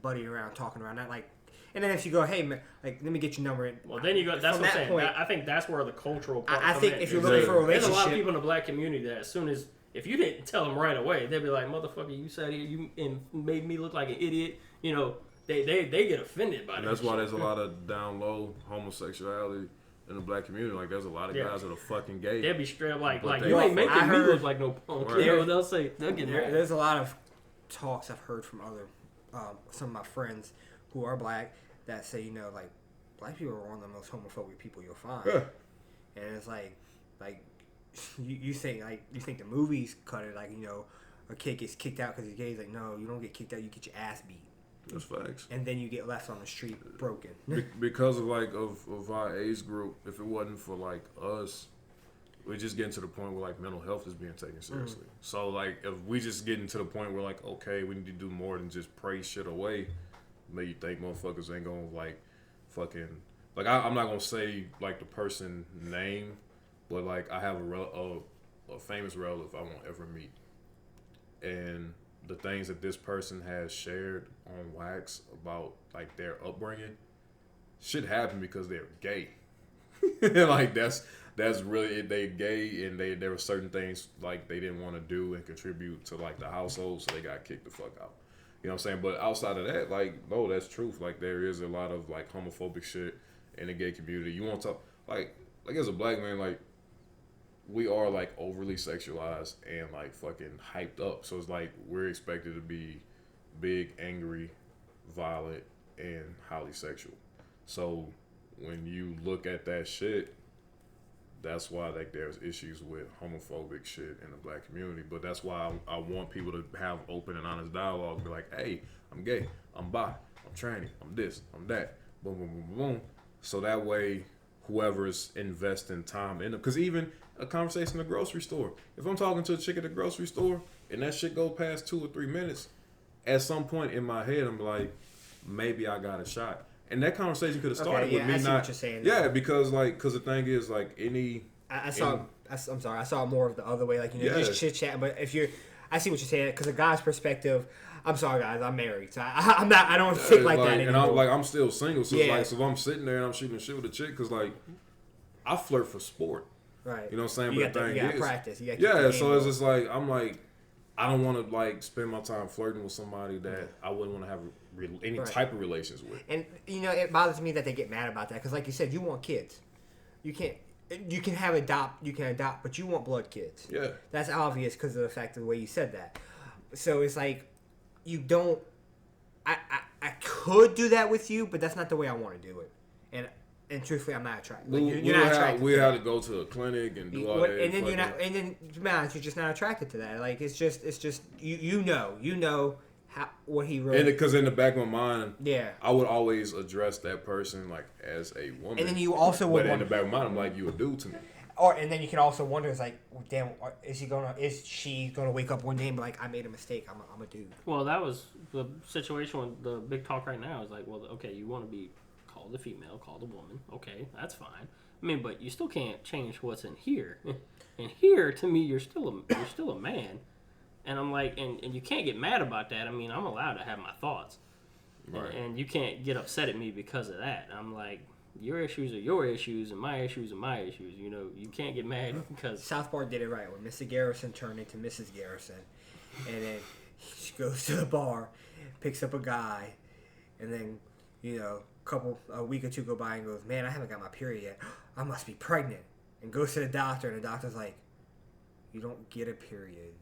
buddying around, talking around, not like. And then if you go, hey man, like let me get your number. Well, then you go. That's what I'm saying. I think that's where the cultural part. I think if you're looking for a relationship, there's a lot of people in the black community that as soon as if you didn't tell them right away, they'd be like, motherfucker, you sat here, you and made me look like an idiot. You know, they get offended by that. And that's why there's a lot of down low homosexuality in the black community. Like there's a lot of guys that are fucking gay. They'll be straight up like you ain't making me look like no punk. Right. You know, they'll get mad. There's a lot of talks I've heard from other some of my friends who are black. That say, like, black people are one of the most homophobic people you'll find. Yeah. And it's like you think the movies cut it, like, a kid gets kicked out because he's gay. It's like, no, you don't get kicked out, you get your ass beat. That's facts. And then you get left on the street broken. Because of our age group, if it wasn't for, like, us, we're just getting to the point where, like, mental health is being taken seriously. Mm. So, like, if we just getting to the point where, like, okay, we need to do more than just pray shit away, make you think motherfuckers ain't gonna like fucking like I'm not gonna say like the person name, but like I have a famous relative I won't ever meet, and the things that this person has shared on wax about like their upbringing, shit happened because they're gay. Like that's really it. They gay and there were certain things like they didn't want to do and contribute to like the household, so they got kicked the fuck out. You know what I'm saying? But outside of that, like, no, that's truth. Like, there is a lot of, like, homophobic shit in the gay community. You want to talk, like as a black man, like, we are, like, overly sexualized and, like, fucking hyped up. So it's like we're expected to be big, angry, violent, and highly sexual. So when you look at that shit, that's why like there's issues with homophobic shit in the black community. But that's why I want people to have open and honest dialogue. Be like, hey, I'm gay, I'm bi, I'm tranny, I'm this, I'm that. Boom, boom, boom, boom. So that way, whoever's investing time in it, because even a conversation in the grocery store, if I'm talking to a chick at the grocery store and that shit go past 2 or 3 minutes, at some point in my head, I'm like, maybe I got a shot. And that conversation could have started with me not. What you're saying, because the thing is like I'm sorry. I saw more of the other way, like just chit chat. But I see what you're saying because a guy's perspective. I'm sorry, guys. I'm married, so I'm not. I don't think like that anymore. And I'm still single, so it's like, so if I'm sitting there and I'm shooting shit with a chick, because like I flirt for sport, right? You know what I'm saying? You got to practice. So it's just like I'm like I don't want to like spend my time flirting with somebody that I wouldn't want to have any type of relations with. And it bothers me that they get mad about that because, like you said, you want kids. You can adopt, but you want blood kids. Yeah, that's obvious because of the fact of the way you said that. So it's like you don't. I could do that with you, but that's not the way I want to do it. And truthfully, I'm not attracted. Like, you're not attracted. We had to go to a clinic and do all that. And then you're just not attracted to that. Like it's just you know what he wrote. And because in the back of my mind, yeah, I would always address that person like as a woman. And then you also would. But in the back of my mind, I'm like, you a dude to me. And then you can also wonder, it's like, damn, is she gonna wake up one day and be like, I made a mistake, I'm a dude. Well, that was the situation with the big talk right now. Is like, well, okay, you want to be called a female, called a woman, okay, that's fine. I mean, but you still can't change what's in here. And here, to me, you're still a man. And I'm like, and you can't get mad about that. I mean, I'm allowed to have my thoughts. Right. And you can't get upset at me because of that. I'm like, your issues are your issues and my issues are my issues. You know, you can't get mad because South Park did it right when Mr. Garrison turned into Mrs. Garrison, and then she goes to the bar, picks up a guy, and then a week or two go by and goes, man, I haven't got my period yet. I must be pregnant, and goes to the doctor, and the doctor's like, you don't get a period.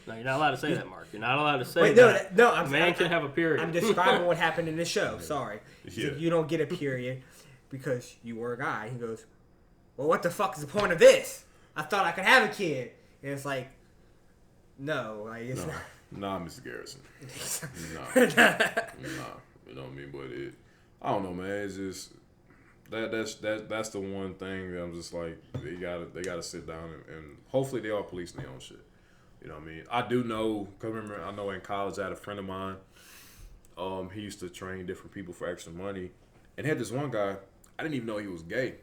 No, you're not allowed to say that, Mark. You're not allowed to say that. No, a man can have a period. I'm describing what happened in the show. Sorry. Yeah. You don't get a period because you were a guy. He goes, well, what the fuck is the point of this? I thought I could have a kid. And it's like, no. Like, it's not. Nah, Mr. Garrison. Nah. You know what I mean? But I don't know, man. It's just that's the one thing that I'm just like, they gotta sit down and hopefully they are policing their own shit. You know what I mean? I do know, cause remember, I know in college I had a friend of mine. He used to train different people for extra money, and had this one guy. I didn't even know he was gay,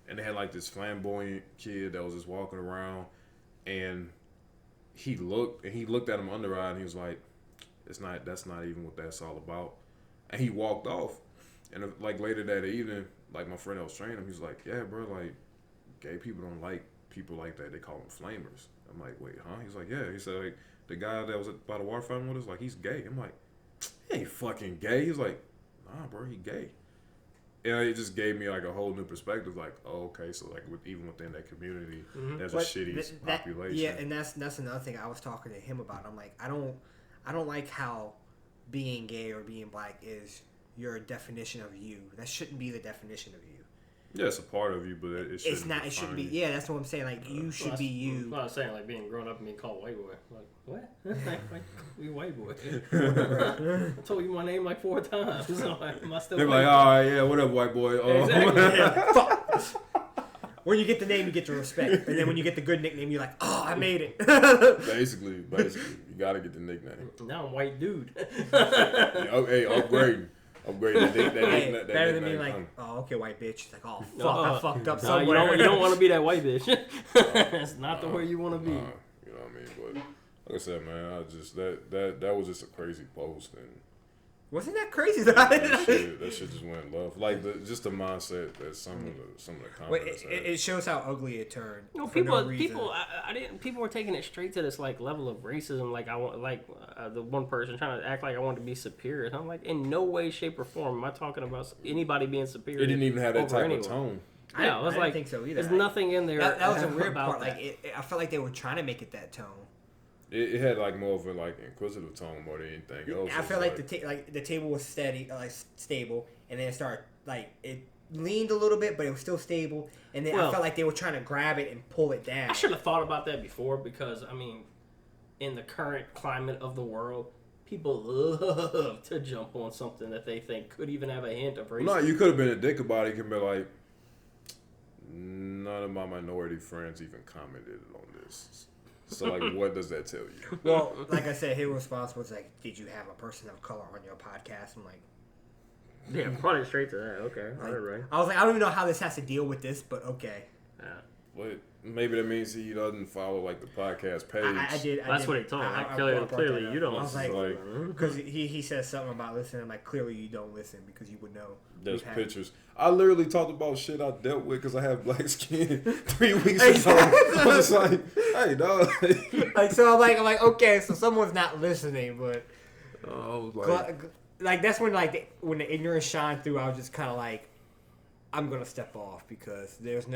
and they had like this flamboyant kid that was just walking around, and he looked at him under eye, and he was like, that's not even what that's all about, and he walked off. And like later that evening, like my friend that was training him, he was like, yeah, bro, like gay people don't like people like that. They call them flamers. I'm like, wait, huh? He's like, yeah. He said, like, the guy that was by the water fountain with us, like, he's gay. I'm like, he ain't fucking gay. He's like, nah, bro, he gay. And it just gave me, like, a whole new perspective. Like, oh, okay, so, like, even within that community, there's a shitty population. Yeah, and that's another thing I was talking to him about. I'm like, I don't like how being gay or being black is your definition of you. That shouldn't be the definition of you. Yeah, it's a part of you, but it shouldn't. It's not. It shouldn't be. Yeah, that's what I'm saying. Like you should be you. I was saying like being grown up and being called white boy. Like what? Like you white boy? I told you my name like 4 times. So am I still? They're like, all right, yeah, what up, white boy? Exactly. Yeah, fuck. When you get the name, you get the respect, and then when you get the good nickname, you're like, oh, I made it. Basically, you gotta get the nickname. Now I'm white dude. Hey, upgrading. Better than being like, oh, okay, white bitch. It's like, oh, fuck, I fucked up somewhere. You don't want to be that white bitch. That's not the way you want to be. You know what I mean? But like I said, man, I just that was just a crazy post, and wasn't that crazy? that shit just went left. Like just the mindset that some of the comments. It shows how ugly it turned. People were taking it straight to this like level of racism. Like the one person trying to act like I wanted to be superior. And I'm like, in no way, shape, or form am I talking about anybody being superior. It didn't even have that type of tone. Yeah, I didn't think so either. There's nothing in there. That was a weird part. Like I felt like they were trying to make it that tone. It had like more of a like inquisitive tone more than anything else. I feel like the table was steady, like stable, and then it started like it leaned a little bit, but it was still stable. And then I felt like they were trying to grab it and pull it down. I should have thought about that before because I mean, in the current climate of the world, people love to jump on something that they think could even have a hint of racism. No, you could have been a dick about it. You can be like, none of my minority friends even commented on this. So, like, what does that tell you? Well, like I said, his response was like, did you have a person of color on your podcast? I'm like, yeah, probably straight to that. Okay, like, right. I was like, I don't even know how this has to deal with this, but okay. Yeah. What? Maybe that means he doesn't follow, like, the podcast page. I did. That's what he told me. Clearly, you don't. I was like, because he said something about listening. I'm like, clearly you don't listen because you would know. There's pictures. I literally talked about shit I dealt with because I have black skin 3 weeks ago. I was just like, hey, dog. Like, so I'm like, okay, so someone's not listening, but like that's when when the ignorance shined through. I was just kind of like, I'm gonna step off because there's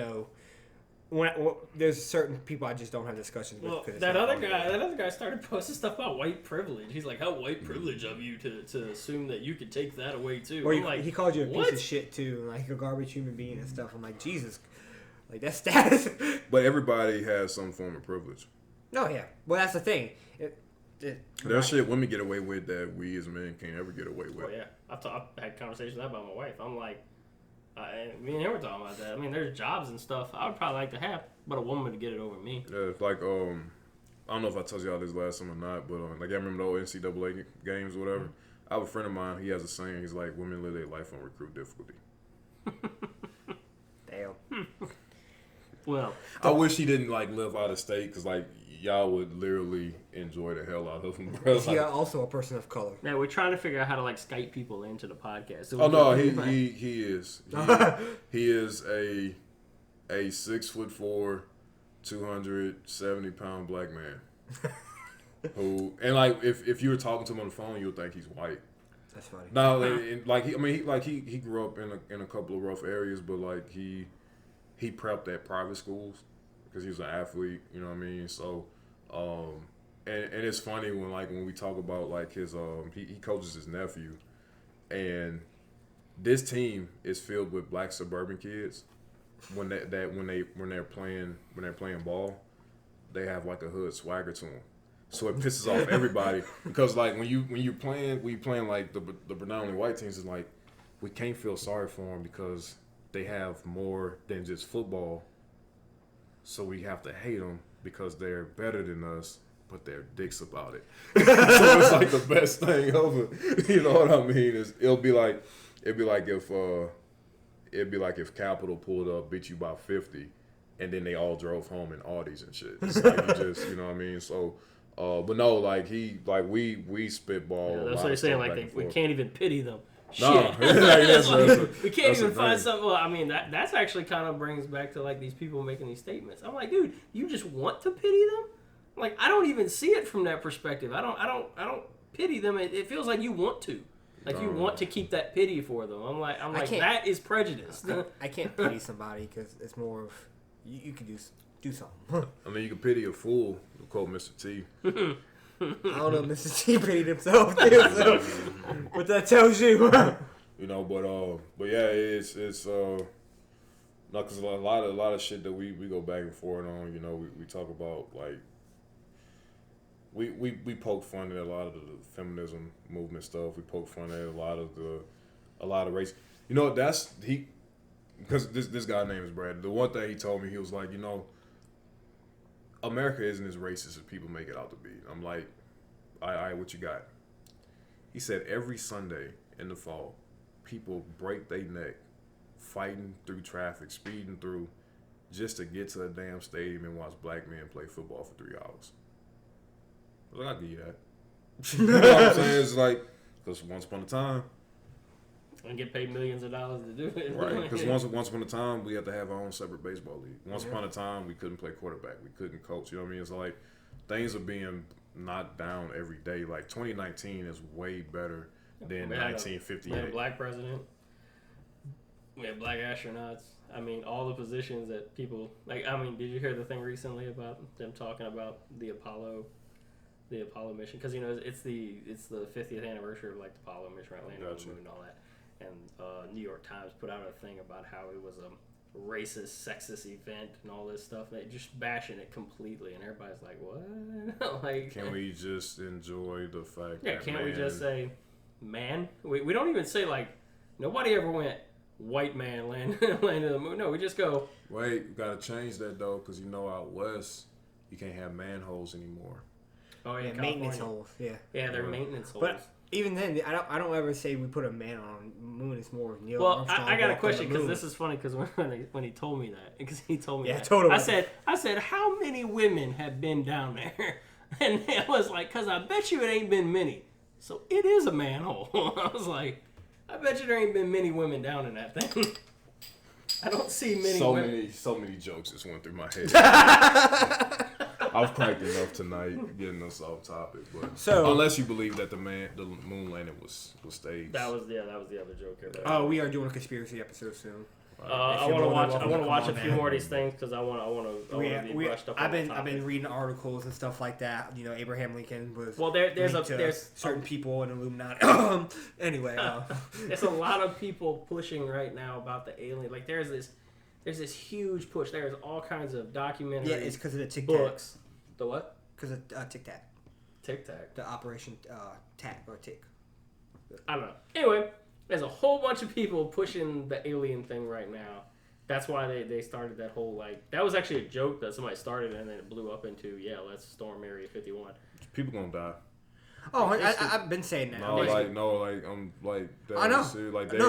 certain people I just don't have discussions with. Well, that other guy started posting stuff about white privilege. He's like, how white privilege of you to assume that you could take that away too. Or he called you a piece of shit too, like a garbage human being and stuff. I'm like, Jesus, like that's status. But everybody has some form of privilege. No, yeah. Well, that's the thing. There's shit women get away with that we as men can't ever get away with. Oh yeah, I've had conversations about my wife. I'm like, me and him were talking about that. I mean, there's jobs and stuff I would probably like to have, but a woman to get it over me. Yeah, it's like I don't know if I told y'all this last time or not, but like I remember the old NCAA games or whatever. I have a friend of mine. He has a saying. He's like, women live their life on recruit difficulty. Damn. Well, I wish he didn't like live out of state because like y'all would literally enjoy the hell out of him, bro. Is he also a person of color? Yeah, we're trying to figure out how to like Skype people into the podcast. So he is. He is a 6'4", 270-pound black man. Who and like if you were talking to him on the phone, you would think he's white. That's funny. No, he grew up in a couple of rough areas, but like he prepped at private schools because he was an athlete. You know what I mean? So, and it's funny when we talk about like his he coaches his nephew, and this team is filled with black suburban kids. When they're playing ball, they have like a hood swagger to them. So it pisses off everybody because like when you playing like the predominantly white teams, is like we can't feel sorry for them because they have more than just football. So we have to hate them because they're better than us, but they're dicks about it. So it's like the best thing ever. You know what I mean? It'd be like if Capital pulled up, beat you by 50, and then they all drove home in Audis and shit. It's like you just, you know what I mean? So, but no, like we spitball. Yeah, that's what they're saying. Like we can't even pity them. No, we can't even find something. Well, I mean that's actually kind of brings back to like these people making these statements. I'm like, dude, you just want to pity them? Like I don't even see it from that perspective. I don't pity them. It feels like you want to. Like you want to keep that pity for them. I'm like that is prejudice. I can't pity somebody because it's more of you can do something. I mean, you can pity a fool. To quote Mr. T. I don't know, Mr. T pitied himself too. So what that tells you. You know, but yeah, it's no, because a lot of shit that we go back and forth on. You know, we talk about like. We poke fun at a lot of the feminism movement stuff. We poke fun at a lot of race. You know, because this guy named is Brad. The one thing he told me, he was like, you know, America isn't as racist as people make it out to be. I'm like, all right, what you got? He said every Sunday in the fall, people break their neck fighting through traffic, speeding through, just to get to a damn stadium and watch black men play football for 3 hours. I was like, I'll give you that. You know what I'm saying? It's like, because once upon a time. And get paid millions of dollars to do it. Right, because once upon a time, we had to have our own separate baseball league. Once upon a time, we couldn't play quarterback. We couldn't coach. You know what I mean? It's like, things are being knocked down every day. Like, 2019 is way better than 1958. We had a black president. We had black astronauts. I mean, all the positions that people... Like, I mean, did you hear the thing recently about them talking about the Apollo mission, because you know it's the 50th anniversary of like the Apollo mission, right? Landing on the moon and all that. And New York Times put out a thing about how it was a racist, sexist event and all this stuff. They just bashing it completely, and everybody's like, "What?" Like, can we just enjoy the fact? Yeah, that can't we just say, "Man"? We don't even say like nobody ever went white man landed on the moon. No, we just go. Wait, you gotta change that though, because you know out west you can't have manholes anymore. Oh yeah, maintenance holes. Yeah. Yeah, they're maintenance holes. But even then, I don't ever say we put a man on the moon. It's more Neil Armstrong. I got a question because this is funny because when he told me that, because he told me that, totally. I said how many women have been down there, and it was like, because I bet you it ain't been many. So it is a manhole. I was like, I bet you there ain't been many women down in that thing. I don't see many. So many jokes just went through my head. I've cracked enough tonight getting us off topic, but unless you believe that the moon landing was staged. That was the other joke here. Oh, we are doing a conspiracy episode soon. I want to watch a few more of these things because I want to be brushed up. I've been reading articles and stuff like that. You know, Abraham Lincoln was there's certain people in Illuminati. Anyway, there's a lot of people pushing right now about the alien. Like there's this huge push. There's all kinds of documentaries. Yeah, it's because of the Tic books. The what? Because of Tic Tac. Tic Tac. The Operation Tac or Tick. I don't know. Anyway, there's a whole bunch of people pushing the alien thing right now. That's why they started that whole, like... That was actually a joke that somebody started, and then it blew up into, let's storm Area 51. People gonna die. Oh, I've been saying that. I know.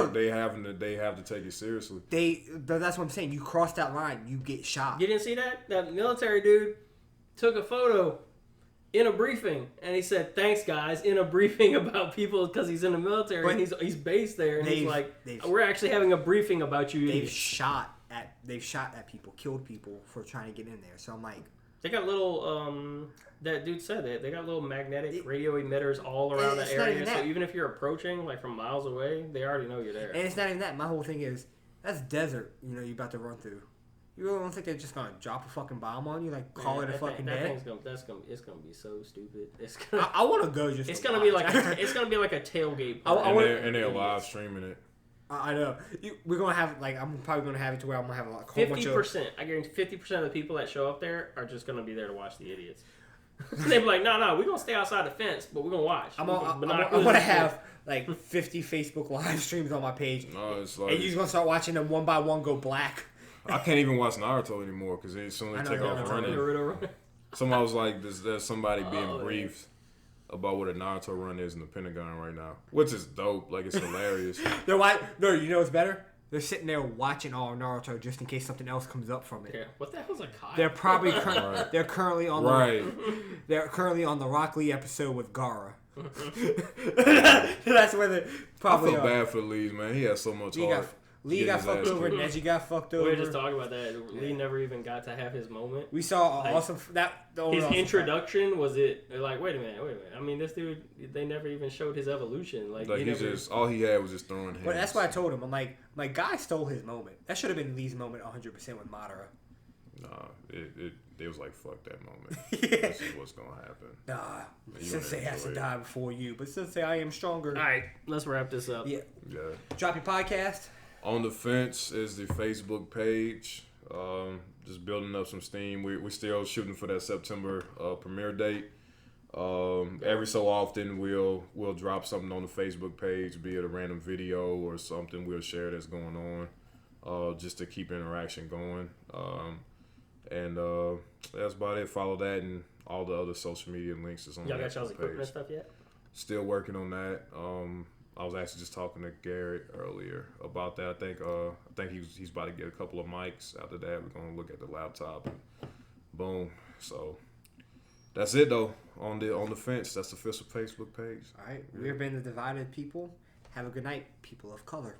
They have to take it seriously. That's what I'm saying. You cross that line, you get shot. You didn't see that? That military dude, took a photo in a briefing, and he said, "Thanks, guys," in a briefing about people because he's in the military and he's based there, and he's like, "We're actually having a briefing about you." They've shot at people, killed people for trying to get in there. So I'm like, they got little that dude said that they got little magnetic radio emitters all around the area. So even if you're approaching like from miles away, they already know you're there. And it's not even that. My whole thing is that's desert. You know, you're about to run through. You really don't think they're just gonna drop a fucking bomb on you, like call it a fucking day? It's gonna be so stupid. I want to go just. It's gonna be like a tailgate. And they're live streaming it. I know. We're gonna have I'm probably gonna have it to where I'm gonna have a 50%. I guarantee 50% of the people that show up there are just gonna be there to watch the idiots. They be like, no, we're gonna stay outside the fence, but we're gonna watch. I'm gonna have like 50 Facebook live streams on my page. No, it's like, and you're just gonna start watching them one by one go black. I can't even watch Naruto anymore because as soon as they take off running, somebody was like, "There's somebody being briefed about what a Naruto run is in the Pentagon right now," which is dope. Like, it's hilarious. No, you know what's better? They're sitting there watching all Naruto just in case something else comes up from it. Yeah. What the hell's a Kai? They're probably they're currently on they're currently on the Rock Lee episode with Gaara. That's where they probably. I feel bad for Lee, man. He has so much heart. Lee got fucked over, Neji got fucked over. We were just talking about that. Lee never even got to have his moment. We saw awesome his introduction was it. Like, wait a minute. I mean, this dude, they never even showed his evolution. Like he just all he had was just throwing hands. But that's why I told him. I'm like, my guy stole his moment. That should have been Lee's moment 100% with Madara. Nah, it was like, fuck that moment. Yeah. This is what's gonna happen. Nah, Sensei has to die before you, but Sensei, I am stronger. All right, let's wrap this up. Yeah. Drop your podcast. On the Fence is the Facebook page. Just building up some steam. We're still shooting for that September premiere date. Every so often we'll drop something on the Facebook page, be it a random video or something we'll share that's going on, just to keep interaction going. And that's about it. Follow that and all the other social media links is on y'all that got y'all's equipment and stuff yet? Still working on that. I was actually just talking to Garrett earlier about that. I think he's about to get a couple of mics. After that, we're gonna look at the laptop and boom. So that's it though. On the Fence. That's the official Facebook page. All right. We've been the Divided People. Have a good night, people of color.